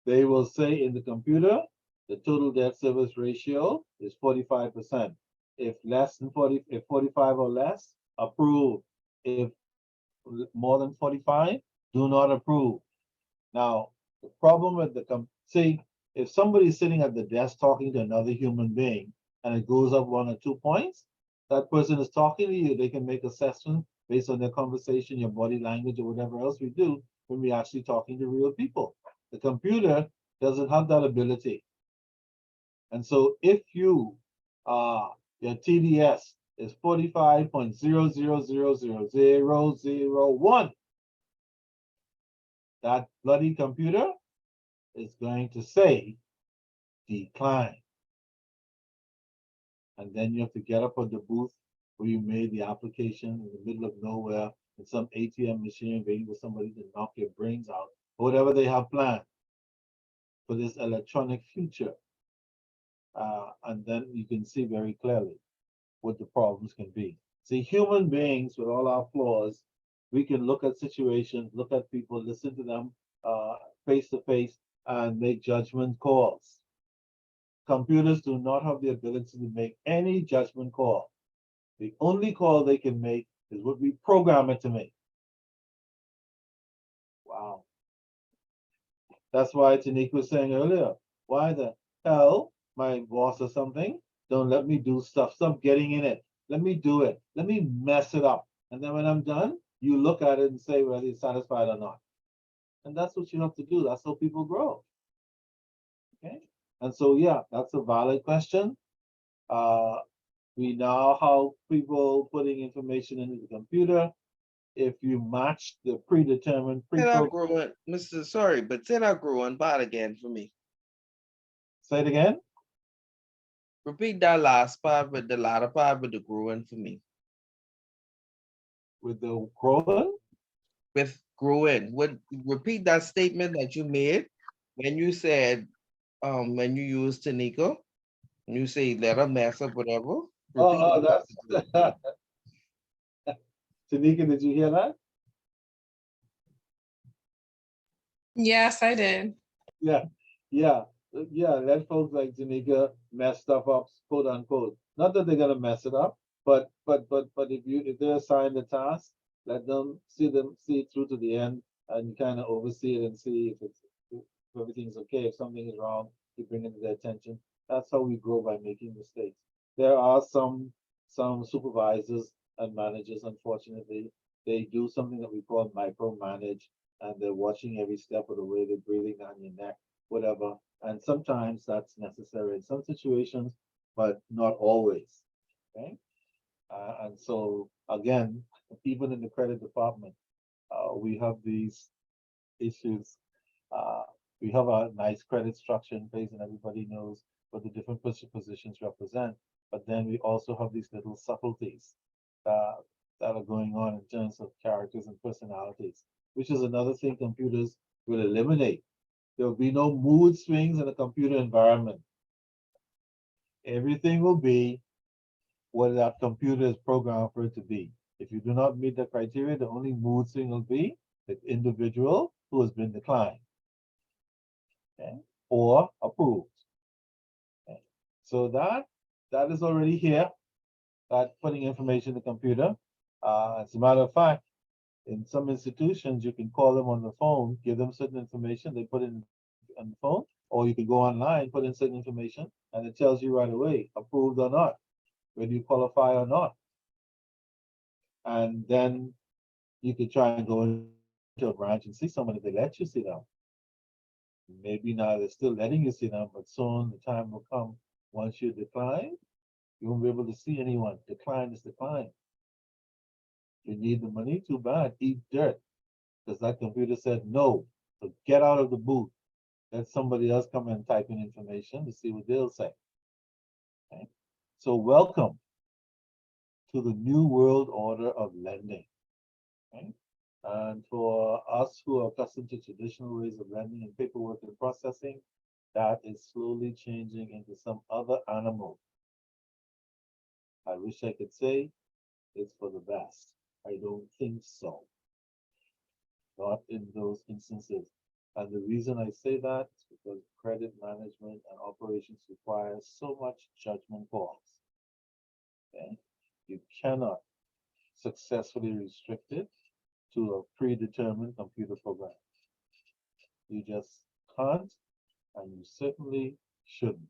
they will say in the computer, the total debt service ratio is 45%. If less than 40, if 45 or less, approve. If more than 45, do not approve. Now, the problem with if somebody's sitting at the desk talking to another human being and it goes up 1 or 2 points, that person is talking to you. They can make assessment based on their conversation, your body language, or whatever else we do when we're actually talking to real people. The computer doesn't have that ability. And so if your TDS is 45.0000001, that bloody computer is going to say decline. And then you have to get up at the booth where you made the application in the middle of nowhere in some ATM machine waiting for somebody to knock your brains out, or whatever they have planned for this electronic future. And then you can see very clearly what the problems can be. See, human beings with all our flaws, we can look at situations, look at people, listen to them face to face, and make judgment calls. Computers do not have the ability to make any judgment call. The only call they can make is what we program it to make. Wow. That's why Tanique was saying earlier, why the hell my boss or something don't let me do stuff, stop getting in it. Let me do it. Let me mess it up. And then when I'm done, you look at it and say whether you're satisfied or not. And that's what you have to do. That's how people grow. Okay. And so, yeah, that's a valid question. We now have people putting information into the computer. If you match the predetermined Say that pre-program, growing, Mr. Sorry, but say that growing bad again for me. say it again. Repeat that last part with the latter part with the growing for me. With the growing, With growing, repeat that statement that you made when you said, when you used Tanika, and you say let her mess up whatever. Repeat oh, that. that's, Tanika, did you hear that? Yes, I did. Yeah, yeah, let folks like Tanika mess stuff up, quote unquote. Not that they're gonna mess it up, but if they're assigned the task, let them see it through to the end and kind of oversee it and see if everything's okay. If something is wrong, you bring it to their attention. That's how we grow, by making mistakes. There are some supervisors and managers, unfortunately, they do something that we call micromanage, and they're watching every step of the way, they're breathing down your neck, whatever. And sometimes that's necessary in some situations, but not always. Okay. And so again, even in the credit department, we have these issues. Uh, we have a nice credit structure in place, and everybody knows what the different positions represent. But then we also have these little subtleties uh, that are going on in terms of characters and personalities, which is another thing computers will eliminate. There will be no mood swings in a computer environment. Everything will be what that computer is programmed for it to be. If you do not meet the criteria, the only mood swing will be the individual who has been declined, okay, or approved. Okay. So that is already here. That putting information in the computer. As a matter of fact, in some institutions, you can call them on the phone, give them certain information, they put it on the phone, or you can go online, put in certain information, and it tells you right away, approved or not, whether you qualify or not. And then you could try and go into a branch and see someone if they let you see them. Maybe now they're still letting you see them, but soon the time will come, once you decline, you won't be able to see anyone. Decline is decline. You need the money, too bad, eat dirt. Because that computer said no. So get out of the booth. Let somebody else come and type in information to see what they'll say. Okay. So welcome to the new world order of lending. Okay. And for us who are accustomed to traditional ways of lending and paperwork and processing, that is slowly changing into some other animal. I wish I could say it's for the best. I don't think so. Not in those instances. And the reason I say that is because credit management and operations require so much judgment calls. Okay? You cannot successfully restrict it to a predetermined computer program. You just can't, and you certainly shouldn't.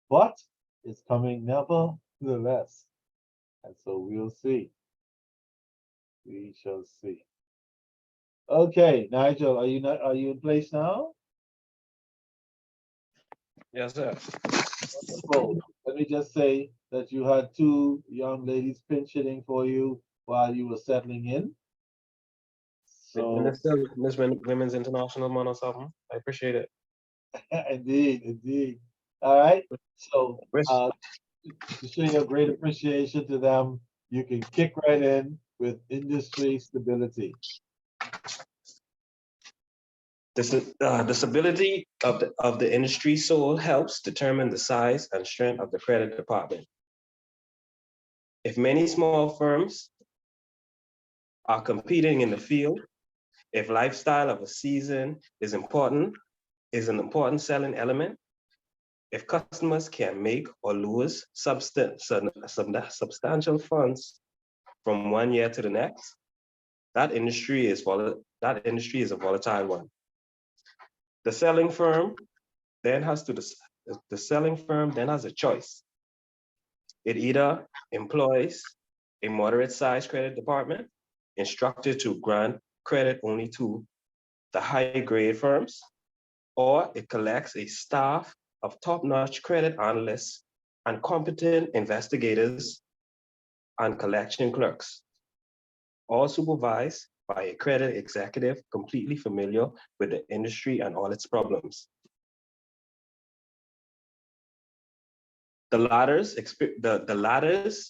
But it's coming nevertheless. And so we'll see. We shall see. Okay, Nigel, are you in place now? Yes, sir. Wonderful. Let me just say that you had two young ladies pinch hitting for you while you were settling in. So Miss Women's International Month or something. I appreciate it. indeed. All right. So Wish- to show your great appreciation to them, you can kick right in with industry stability. The stability of the industry soul helps determine the size and strength of the credit department. If many small firms are competing in the field, if lifestyle of a season is an important selling element, if customers can make or lose substantial funds from one year to the next, that industry is a volatile one. The selling firm then has a choice. It either employs a moderate-sized credit department instructed to grant credit only to the high-grade firms, or it collects a staff of top-notch credit analysts and competent investigators and collection clerks, all supervised by a credit executive completely familiar with the industry and all its problems. The latter's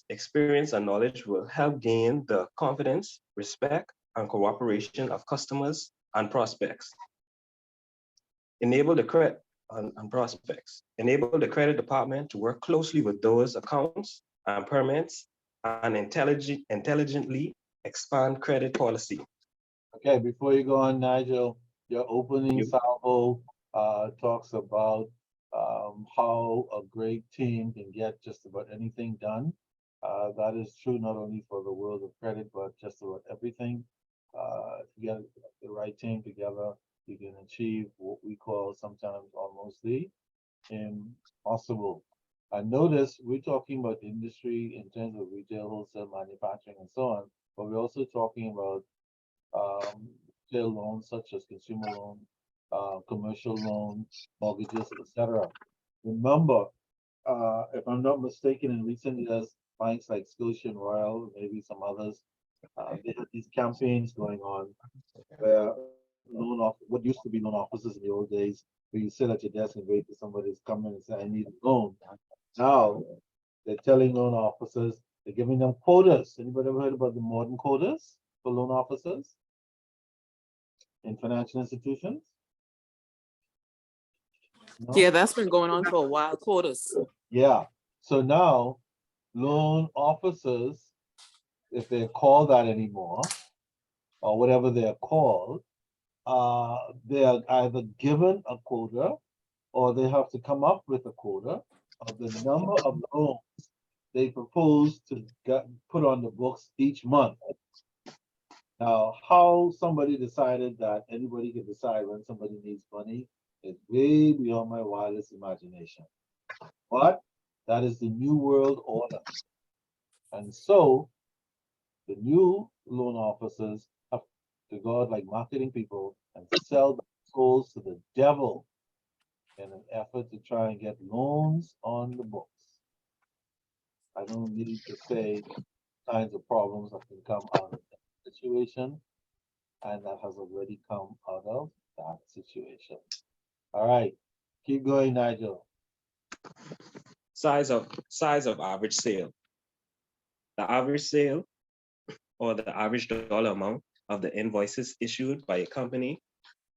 experience and knowledge will help gain the confidence, respect, and cooperation of customers and prospects. Enable the credit department to work closely with those accounts and permits and intelligently expand credit policy. Okay, before you go on, Nigel, your opening You- salvo talks about how a great team can get just about anything done. That is true not only for the world of credit, but just about everything. If you get the right team together, you can achieve what we call sometimes almost the impossible. I notice we're talking about industry in terms of retail, wholesale, manufacturing, and so on, but we're also talking about retail loans such as consumer loan, commercial loan, mortgages, etc. Remember, if I'm not mistaken, in recent years, banks like Scotia and Royal, maybe some others, they had these campaigns going on where what used to be loan officers in the old days, where you sit at your desk and wait for somebody to come in and say, I need a loan. Now, they're telling loan officers, they're giving them quotas. Anybody ever heard about the modern quotas for loan officers in financial institutions? No? Yeah, that's been going on for a while, quotas. Yeah. So now, loan officers, if they're called that anymore, or whatever they're called, they are either given a quota or they have to come up with a quota of the number of loans they propose to put on the books each month. Now, how somebody decided that anybody can decide when somebody needs money is way beyond my wildest imagination. But that is the new world order. And so the new loan officers have to go out like marketing people and sell their souls to the devil in an effort to try and get loans on the books. I don't need to say kinds of problems that can come out of that situation, and that has already come out of that situation. All right, keep going, Nigel. Size of average sale. The average sale or the average dollar amount of the invoices issued by a company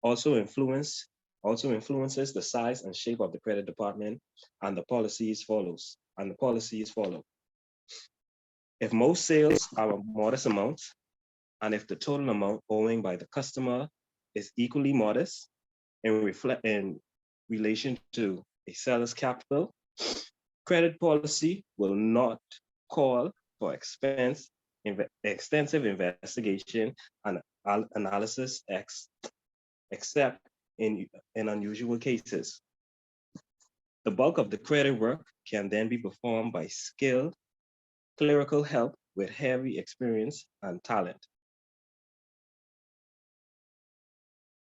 also influences the size and shape of the credit department, and the policies follow. If most sales are a modest amount, and if the total amount owing by the customer is equally modest in relation to a seller's capital, credit policy will not call for extensive investigation and analysis except in unusual cases. The bulk of the credit work can then be performed by skilled clerical help with heavy experience and talent.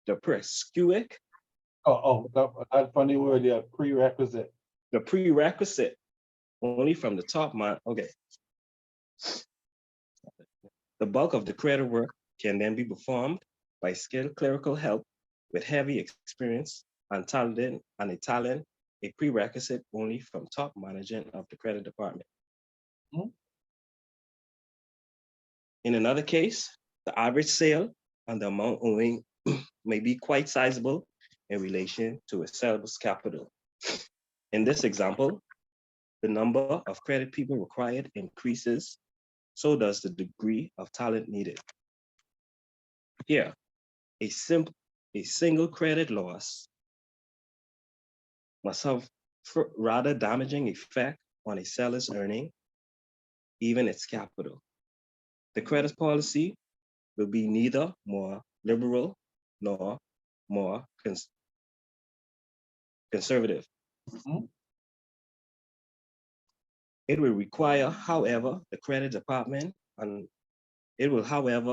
The prerequisite, That funny word, yeah, prerequisite. the prerequisite only from the top man. Okay. The bulk of the credit work can then be performed by skilled clerical help with heavy experience and talent, a prerequisite only from top management of the credit department. Hmm. In another case, the average sale and the amount owing may be quite sizable in relation to a seller's capital. In this example, the number of credit people required increases, so does the degree of talent needed. Here, a single credit loss must have rather damaging effect on a seller's earning, even its capital. The credit policy will be neither more liberal nor more conservative. Mhm. It will require, however, the credit department, and it will require,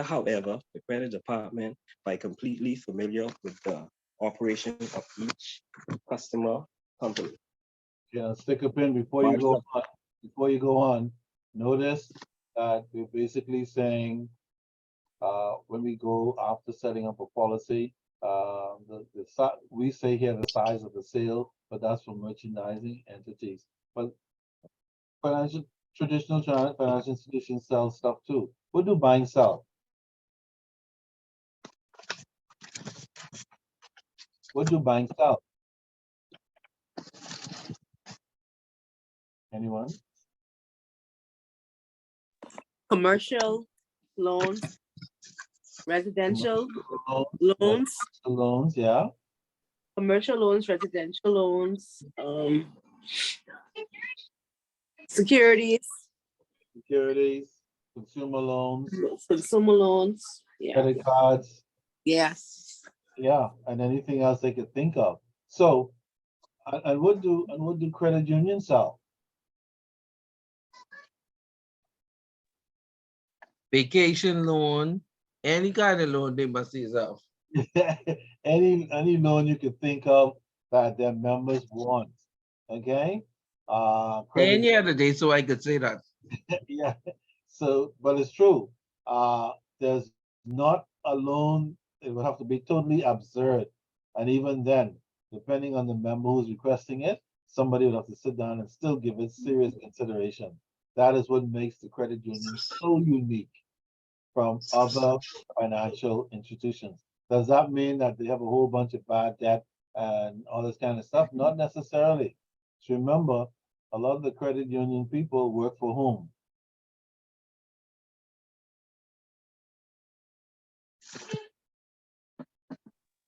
however, the credit department by completely familiar with the operation of each customer company. stick a pin before you go on, before you go on. Notice that we're basically saying, when we go after setting up a policy, we say here the size of the sale, but that's for merchandising entities. But traditional financial institutions sell stuff too. What do buying sell? What do buying sell? Anyone? Commercial loans, residential Loans, loans, loans, yeah. commercial loans, residential loans, securities, Securities, consumer loans, consumer loans. Yeah, credit cards, yes. yeah, and anything else they could think of. So, and what do credit unions sell? Vacation loan, any kind of loan they must use up. Any loan you could think of that their members want. Okay? Credit, Any other day, so I could say that. yeah. So, but it's true. There's not a loan, it would have to be totally absurd. And even then, depending on the member who's requesting it, somebody would have to sit down and still give it serious consideration. That is what makes the credit union so unique from other financial institutions. Does that mean that they have a whole bunch of bad debt and all this kind of stuff? Not necessarily. So remember, a lot of the credit union people work for whom?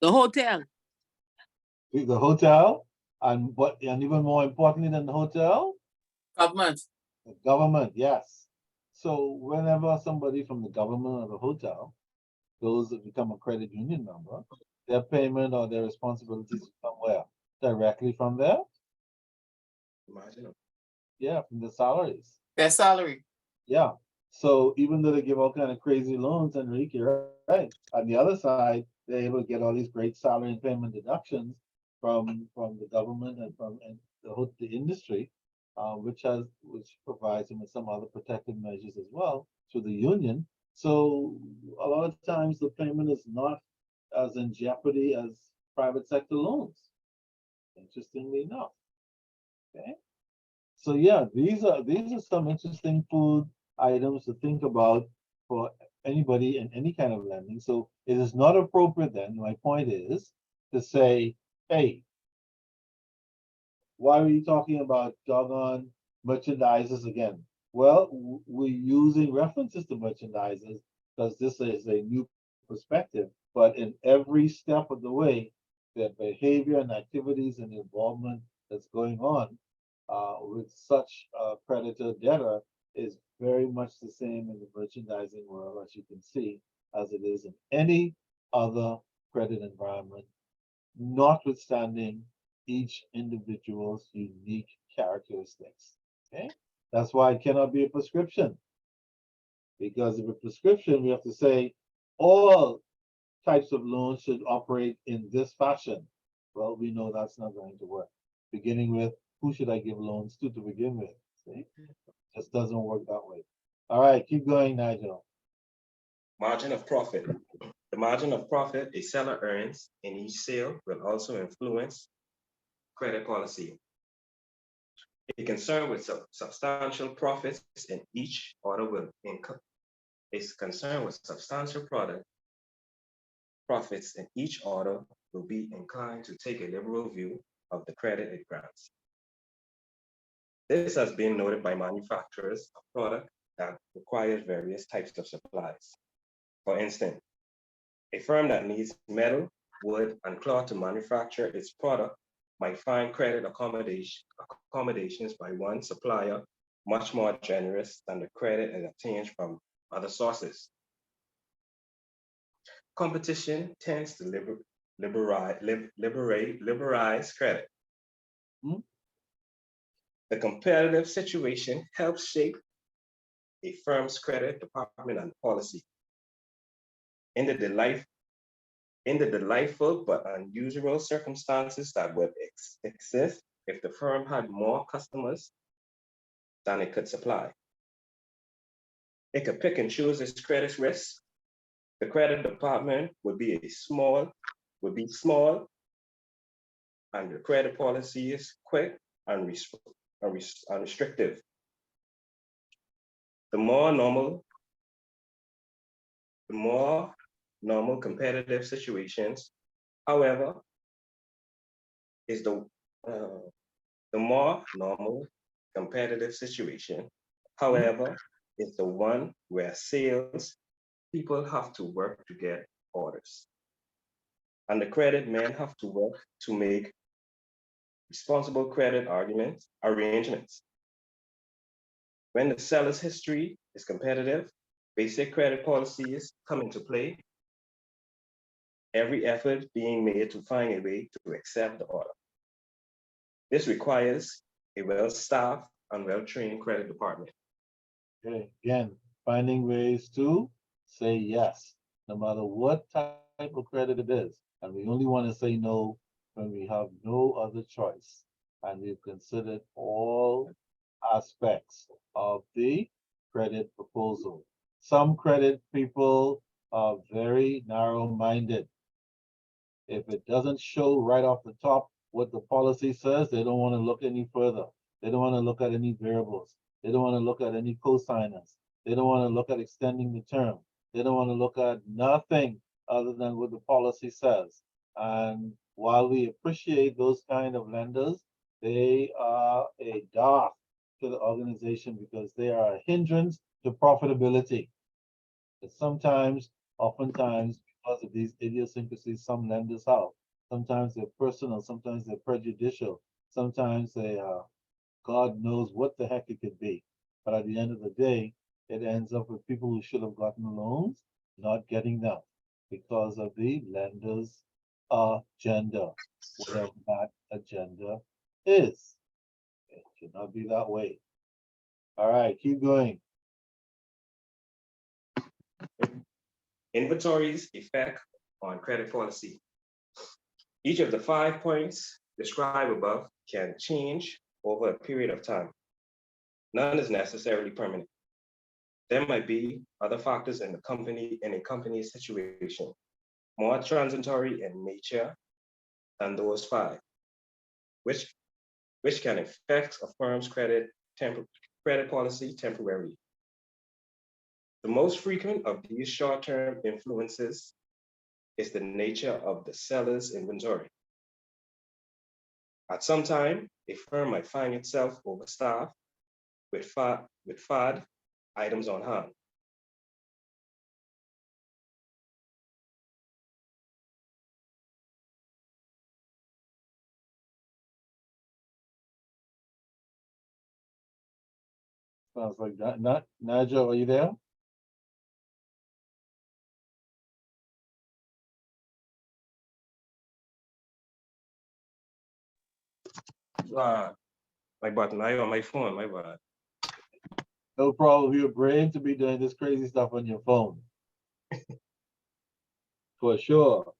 The hotel. The hotel, and even more importantly than the hotel, Government. the government, yes. So whenever somebody from the government or the hotel goes to become a credit union member, their payment or their responsibilities come where? Directly from there? Imagine. Yeah, from the salaries. Their salary. Yeah. So even though they give all kind of crazy loans, Enrique, right? On the other side, they're able to get all these great salary and payment deductions from the government and from the industry, which provides them with some other protective measures as well through the union. So a lot of times the payment is not as in jeopardy as private sector loans. Interestingly enough. Okay. So yeah, these are some interesting food items to think about for anybody in any kind of lending. So it is not appropriate then, my point is, to say, hey, why are you talking about doggone merchandisers again? Well, we're using references to merchandisers because this is a new perspective, but in every step of the way, their behavior and activities and involvement that's going on with such a predator debtor is very much the same in the merchandising world, as you can see, as it is in any other credit environment, notwithstanding each individual's unique characteristics. Okay, that's why it cannot be a prescription. Because if a prescription, we have to say all types of loans should operate in this fashion. Well, we know that's not going to work. Beginning with, who should I give loans to begin with? See, just doesn't work that way. All right, keep going, Nigel. Margin of profit. The margin of profit a seller earns in each sale will also influence credit policy. A concern with substantial profits in each order will is concerned with substantial profits in each order will be inclined to take a liberal view of the credit it grants. This has been noted by manufacturers of product that requires various types of supplies. For instance, a firm that needs metal, wood, and cloth to manufacture its product might find credit accommodations by one supplier much more generous than the credit it obtains from other sources. Competition tends to liberalize credit. The competitive situation helps shape a firm's credit department and policy. In the delightful but unusual circumstances that would exist if the firm had more customers than it could supply. It could pick and choose its credit risk. The credit department would be small, and the credit policy is quick and restrictive. The more normal competitive situations, however, is the more normal competitive situation, however, is the one where sales people have to work to get orders. And the credit men have to work to make responsible credit arrangements. When the seller's history is competitive, basic credit policies come into play, every effort being made to find a way to accept the order. This requires a well-staffed and well-trained credit department. Okay, again, finding ways to say yes, no matter what type of credit it is. And we only want to say no when we have no other choice. And we've considered all aspects of the credit proposal. Some credit people are very narrow-minded. If it doesn't show right off the top what the policy says, they don't want to look any further. They don't want to look at any variables. They don't want to look at any cosigners. They don't want to look at extending the term. They don't want to look at nothing other than what the policy says. And while we appreciate those kind of lenders, they are a dark to the organization because they are a hindrance to profitability. But oftentimes, because of these idiosyncrasies some lenders have, sometimes they're personal, sometimes they're prejudicial, sometimes they are, God knows what the heck it could be. But at the end of the day, it ends up with people who should have gotten loans not getting them because of the lender's agenda, whatever that agenda is. It should not be that way. All right, keep going. Inventory's effect on credit policy. Each of the 5 points described above can change over a period of time. None is necessarily permanent. There might be other factors in a company's situation, more transitory in nature than those 5, which can affect a firm's credit policy temporarily. The most frequent of these short-term influences is the nature of the seller's inventory. At some time, a firm might find itself overstaffed with FAD items on hand. Sounds like that. Not Nigel, are you there? My button, I on my phone, my bad. No problem. You're brave to be doing this crazy stuff on your phone. For sure.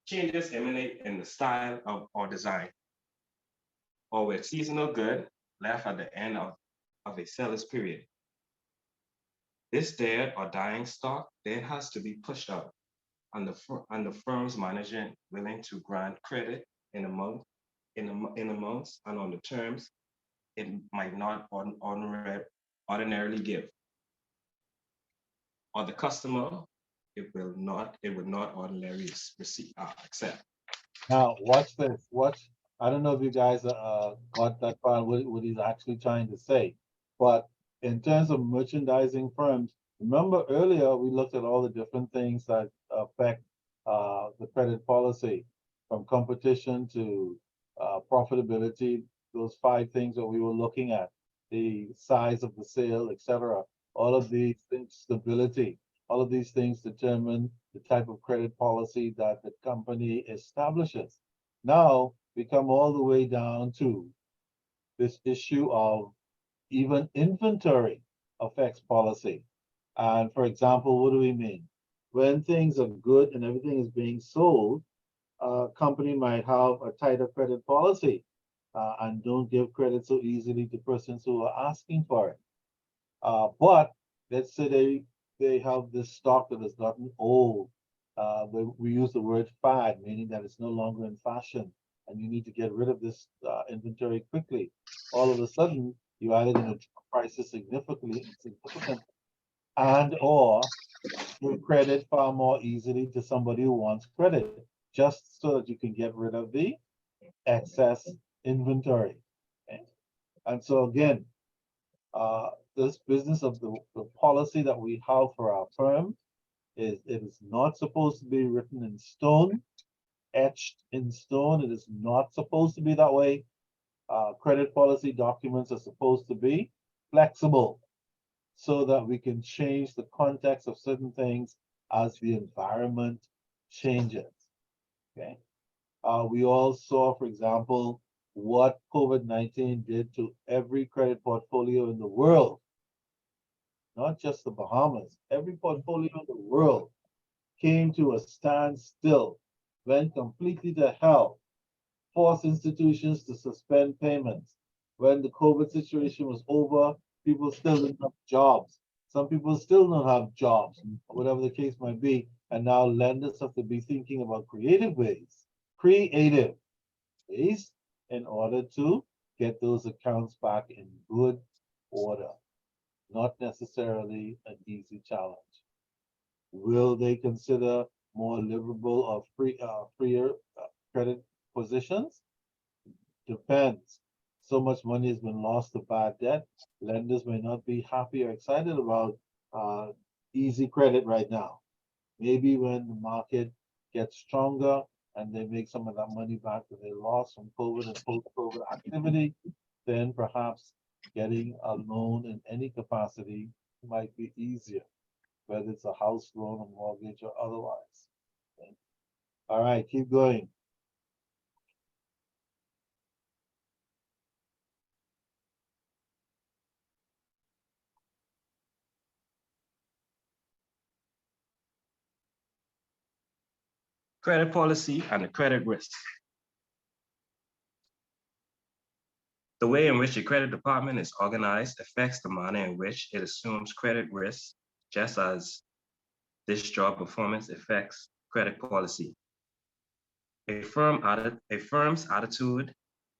Changes emanate in the style or design, or with seasonal good left at the end of a seller's period. This dead or dying stock then has to be pushed out, and the firm's management willing to grant credit in amounts and on the terms it might not ordinarily give, or the customer it would not ordinarily accept. Now, watch this. I don't know if you guys got that part, what he's actually trying to say. But in terms of merchandising firms, remember earlier we looked at all the different things that affect the credit policy, from competition to profitability, those 5 things that we were looking at, the size of the sale, etc. All of these things, stability, all of these things determine the type of credit policy that the company establishes. Now we come all the way down to this issue of even inventory affects policy. And for example, what do we mean? When things are good and everything is being sold, a company might have a tighter credit policy and don't give credit so easily to persons who are asking for it. But let's say they have this stock that has gotten old. We use the word fad, meaning that it's no longer in fashion, and you need to get rid of this inventory quickly. All of a sudden, you're either going to drop prices significantly, and or give credit far more easily to somebody who wants credit, just so that you can get rid of the excess inventory. Okay? And so again, this business of the policy that we have for our firm is it is not supposed to be written in stone, etched in stone. It is not supposed to be that way. Credit policy documents are supposed to be flexible so that we can change the context of certain things as the environment changes. Okay. We all saw, for example, what COVID-19 did to every credit portfolio in the world, not just the Bahamas. Every portfolio in the world came to a standstill, went completely to hell, forced institutions to suspend payments. When the COVID situation was over, people still didn't have jobs. Some people still don't have jobs, whatever the case might be. And now lenders have to be thinking about creative ways in order to get those accounts back in good order. Not necessarily an easy challenge. Will they consider more liberal or freer credit positions? Depends. So much money has been lost to bad debt. Lenders may not be happy or excited about easy credit right now. Maybe when the market gets stronger and they make some of that money back that they lost from COVID and post-COVID activity, then perhaps getting a loan in any capacity might be easier, whether it's a house loan, a mortgage, or otherwise. Okay. All right, keep going. Credit policy and the credit risk. The way in which the credit department is organized affects the manner in which it assumes credit risk, just as this job performance affects credit policy. A firm's attitude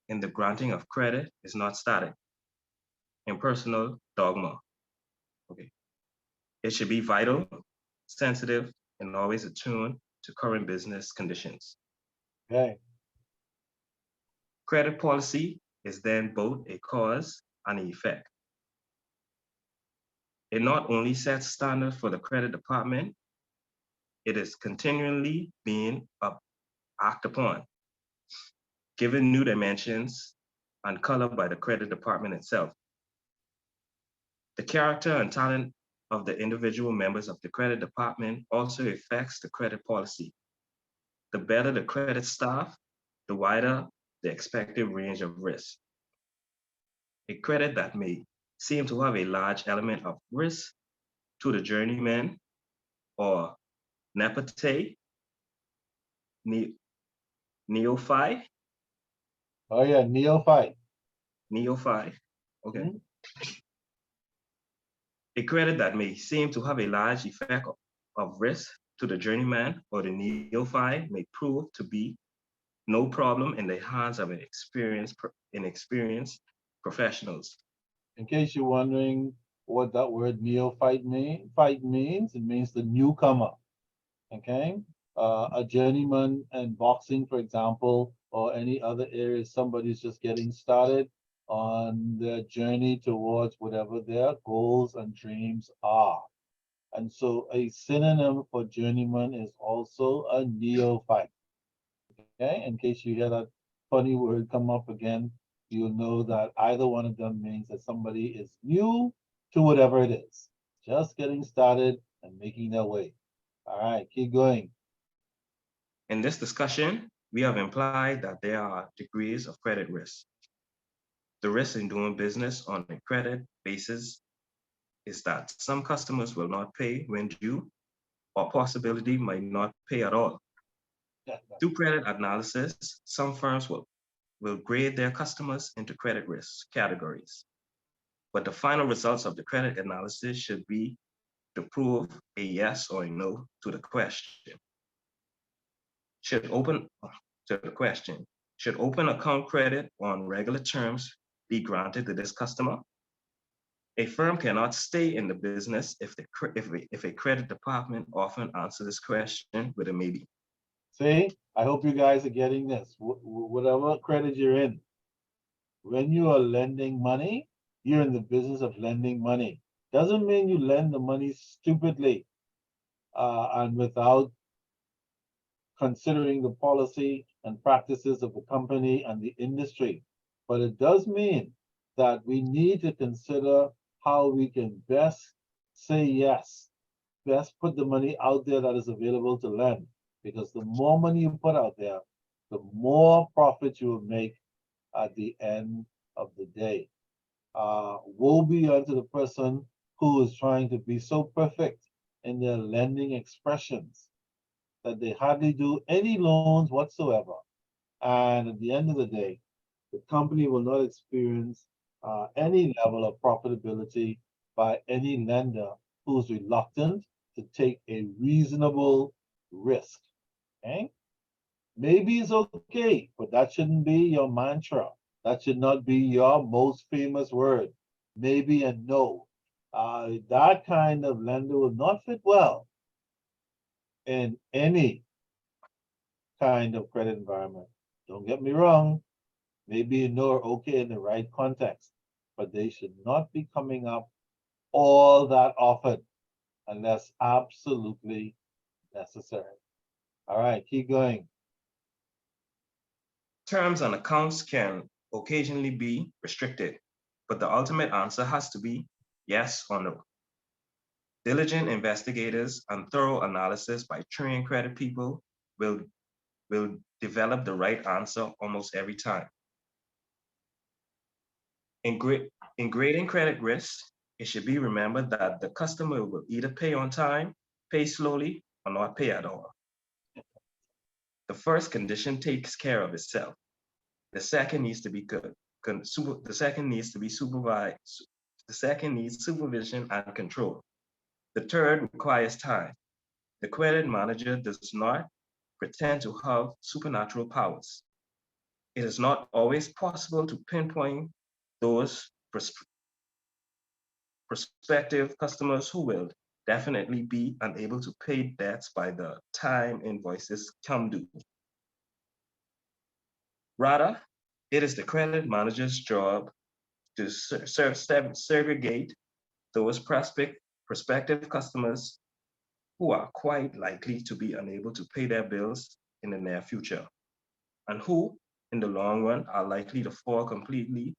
in the granting of credit is not static, impersonal dogma. Okay. It should be vital, sensitive, and always attuned to current business conditions. Okay. Credit policy is then both a cause and an effect. It not only sets standards for the credit department, it is continually being acted upon, given new dimensions and color by the credit department itself. The character and talent of the individual members of the credit department also affects the credit policy. The better the credit staff, the wider the expected range of risk. A credit that may seem to have a large element of risk to the journeyman or neophyte, neophyte. Oh yeah, neophyte. Neophyte, okay. A credit that may seem to have a large effect of risk to the journeyman or the neophyte may prove to be no problem in the hands of inexperienced professionals. In case you're wondering what that word neophyte means, it means the newcomer. Okay, a journeyman in boxing, for example, or any other area, somebody's just getting started on their journey towards whatever their goals and dreams are. And so a synonym for journeyman is also a neophyte. Okay, in case you hear that funny word come up again, you'll know that either one of them means that somebody is new to whatever it is, just getting started and making their way. All right, keep going. In this discussion, we have implied that there are degrees of credit risk. The risk in doing business on a credit basis is that some customers will not pay when due, or possibility might not pay at all. Through credit analysis, some firms will grade their customers into credit risk categories. But the final results of the credit analysis should be to prove a yes or a no to the question. Should open account credit on regular terms be granted to this customer? A firm cannot stay in the business if a credit department often answers this question with a maybe. See, I hope you guys are getting this. Whatever credit you're in, when you are lending money, you're in the business of lending money. Doesn't mean you lend the money stupidly and without considering the policy and practices of the company and the industry. But it does mean that we need to consider how we can best say yes, best put the money out there that is available to lend. Because the more money you put out there, the more profit you will make at the end of the day. Woe be unto the person who is trying to be so perfect in their lending expressions that they hardly do any loans whatsoever. And at the end of the day, the company will not experience any level of profitability by any lender who's reluctant to take a reasonable risk. Okay? Maybe it's okay, but that shouldn't be your mantra. That should not be your most famous word. Maybe and no. That kind of lender will not fit well in any kind of credit environment. Don't get me wrong. Maybe you know are okay in the right context, but they should not be coming up all that often unless absolutely necessary. All right, keep going. Terms and accounts can occasionally be restricted, but the ultimate answer has to be yes or no. Diligent investigators and thorough analysis by trained credit people will develop the right answer almost every time. In grading credit risk, it should be remembered that the customer will either pay on time, pay slowly, or not pay at all. The first condition takes care of itself. The second needs to be good. The second needs to be supervised. The second needs supervision and control. The third requires time. The credit manager does not pretend to have supernatural powers. It is not always possible to pinpoint those prospective customers who will definitely be unable to pay debts by the time invoices come due. Rather, it is the credit manager's job to segregate those prospective customers who are quite likely to be unable to pay their bills in the near future, and who, in the long run, are likely to fall completely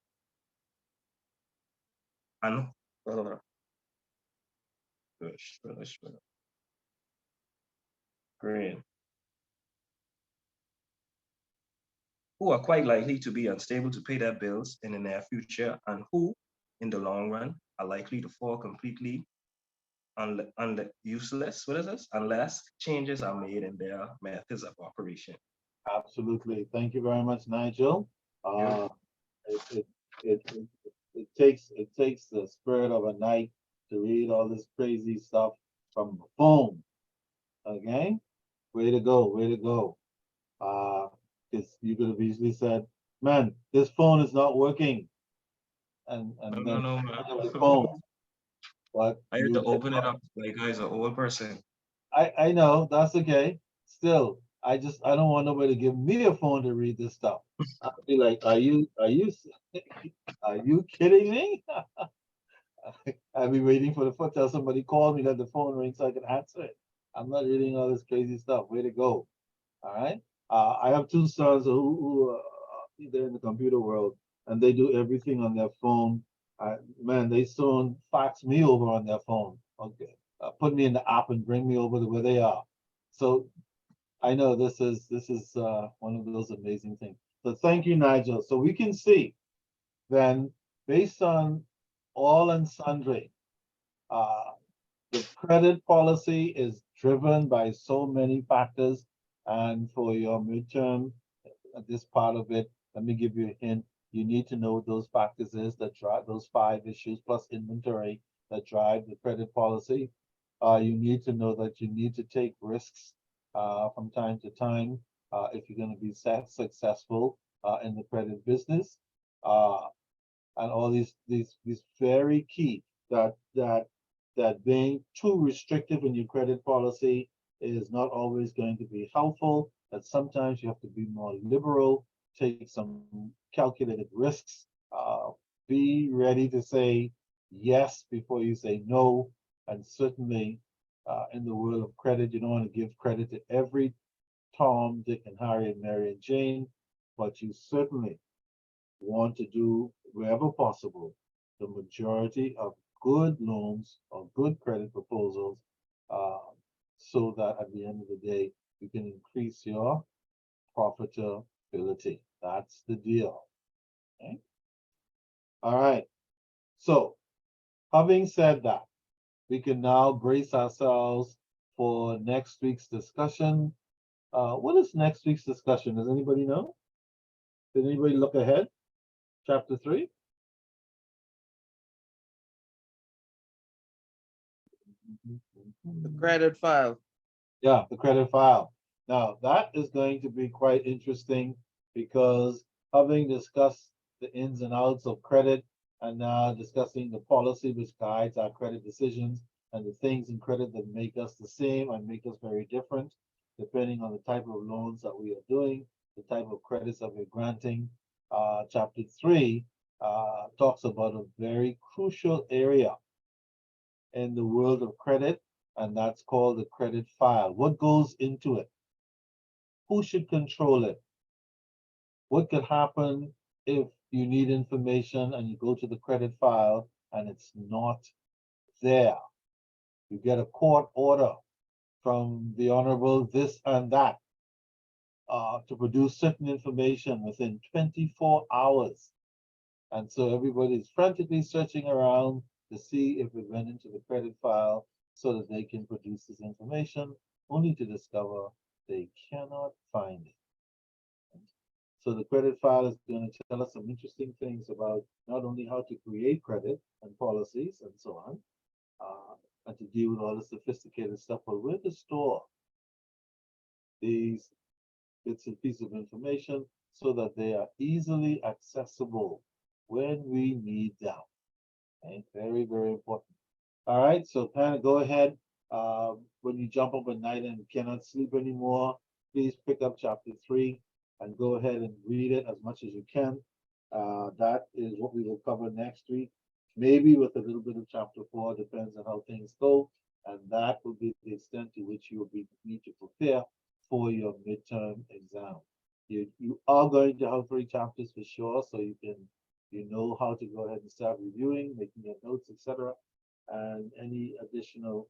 who are quite likely to be unstable to pay their bills in the near future, and who, in the long run, are likely to fall completely useless, unless changes are made in their methods of operation. Absolutely. Thank you very much, Nigel. Yeah. It takes the spirit of a knight to read all this crazy stuff from the phone. Okay? Way to go, way to go. Because you could have easily said, man, this phone is not working. And then No, the phone. But I had to open it up like I was an old person. I know, that's okay. Still, I don't want nobody to give me a phone to read this stuff. I'll be like, are you kidding me? I'll be waiting for the phone till somebody call me, let the phone ring so I can answer it. I'm not reading all this crazy stuff. Way to go. All right. I have two sons who they're in the computer world and they do everything on their phone. Man, they soon fax me over on their phone. Okay. Put me in the app and bring me over to where they are. So I know this is one of those amazing things. So thank you, Nigel. So we can see then, based on all and sundry, the credit policy is driven by so many factors, And for your midterm, this part of it, let me give you a hint. You need to know what those factors is that drive those 5 issues plus inventory that drive the credit policy. You need to know that you need to take risks from time to time if you're going to be successful in the credit business. And all these very key that being too restrictive in your credit policy is not always going to be helpful. That sometimes you have to be more liberal, take some calculated risks, be ready to say yes before you say no. And certainly in the world of credit, you don't want to give credit to every Tom, Dick, and Harry, and Mary, and Jane, but you certainly want to do, wherever possible, the majority of good loans or good credit proposals so that at the end of the day, you can increase your profitability. That's the deal. Okay? All right. So, having said that, we can now brace ourselves for next week's discussion. What is next week's discussion? Does anybody know? Did anybody look ahead? Chapter 3? The credit file. Yeah, the credit file. Now, that is going to be quite interesting because having discussed the ins and outs of credit and now discussing the policy which guides our credit decisions and the things in credit that make us the same and make us very different, depending on the type of loans that we are doing, the type of credits that we're granting. Chapter 3 talks about a very crucial area in the world of credit, and that's called the credit file. What goes into it? Who should control it? What could happen if you need information and you go to the credit file and it's not there? You get a court order from the honorable this and that to produce certain information within 24 hours. And so everybody's frantically searching around to see if it went into the credit file so that they can produce this information, only to discover they cannot find it. So the credit file is going to tell us some interesting things about not only how to create credit and policies and so on, and to deal with all the sophisticated stuff, but where to store these bits and pieces of information so that they are easily accessible when we need them. Okay, very, very important. All right, so kind of go ahead. When you jump up at night and cannot sleep anymore, please pick up chapter 3 and go ahead and read it as much as you can. That is what we will cover next week, maybe with a little bit of chapter 4, depends on how things go. And that will be the extent to which you will need to prepare for your midterm exam. You are going to have 3 chapters for sure, so you know how to go ahead and start reviewing, making your notes, etc. And any additional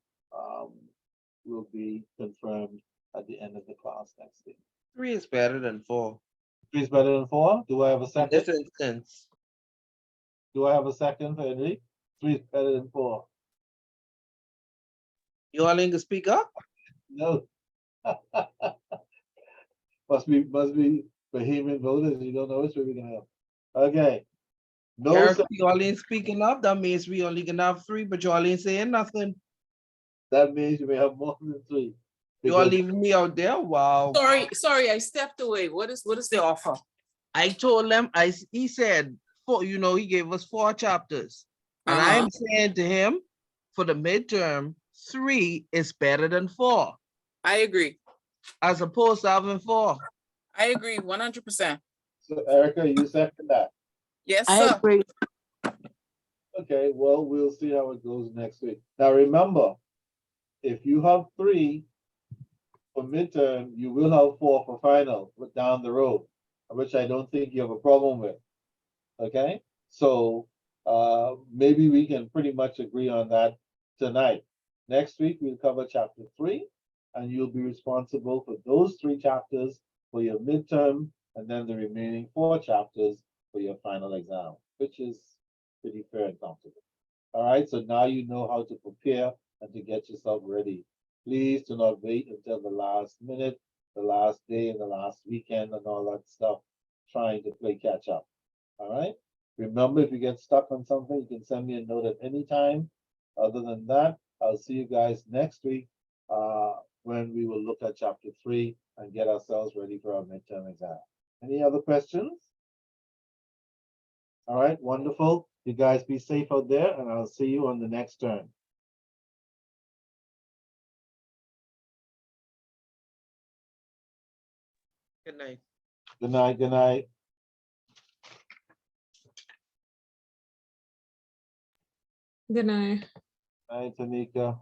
will be confirmed at the end of the class next week. 3 is better than 4. 3 is better than 4. Do I have a In second? this instance, Do I have a second for Henry? 3 is better than 4. you all ain't gonna speak up? No. must be vehement voters. You don't know which way we're gonna have. Okay. No, Eric, you all ain't speaking up. That means we only can have 3, but you all ain't saying nothing. that means you may have more than 3. You all Because leaving me out there? Wow. Sorry, I stepped away. What is the offer? I told him, he said, 4, he gave us 4 chapters. And I'm saying to him, for the midterm, 3 is better than 4, I agree. as opposed to having 4. I agree 100%. so Erica, you second that. Yes, I sir. agree. Okay, well, we'll see how it goes next week. Now remember, if you have 3 for midterm, you will have 4 for final, but down the road, which I don't think you have a problem with. Okay, so maybe we can pretty much agree on that tonight. Next week we'll cover chapter 3, and you'll be responsible for those 3 chapters for your midterm, and then the remaining 4 chapters for your final exam, which is pretty fair and comfortable. All right, so now you know how to prepare and to get yourself ready. Please do not wait until the last minute the last day and the last weekend and all that stuff, trying to play catch up. All right? Remember, if you get stuck on something, you can send me a note at any time. Other than that, I'll see you guys next week, when we will look at chapter 3 and get ourselves ready for our midterm exam. Any other questions? All right, wonderful. You guys be safe out there, and I'll see you on the next turn. Good night. Good night, good night. Good night. Night, Tanika.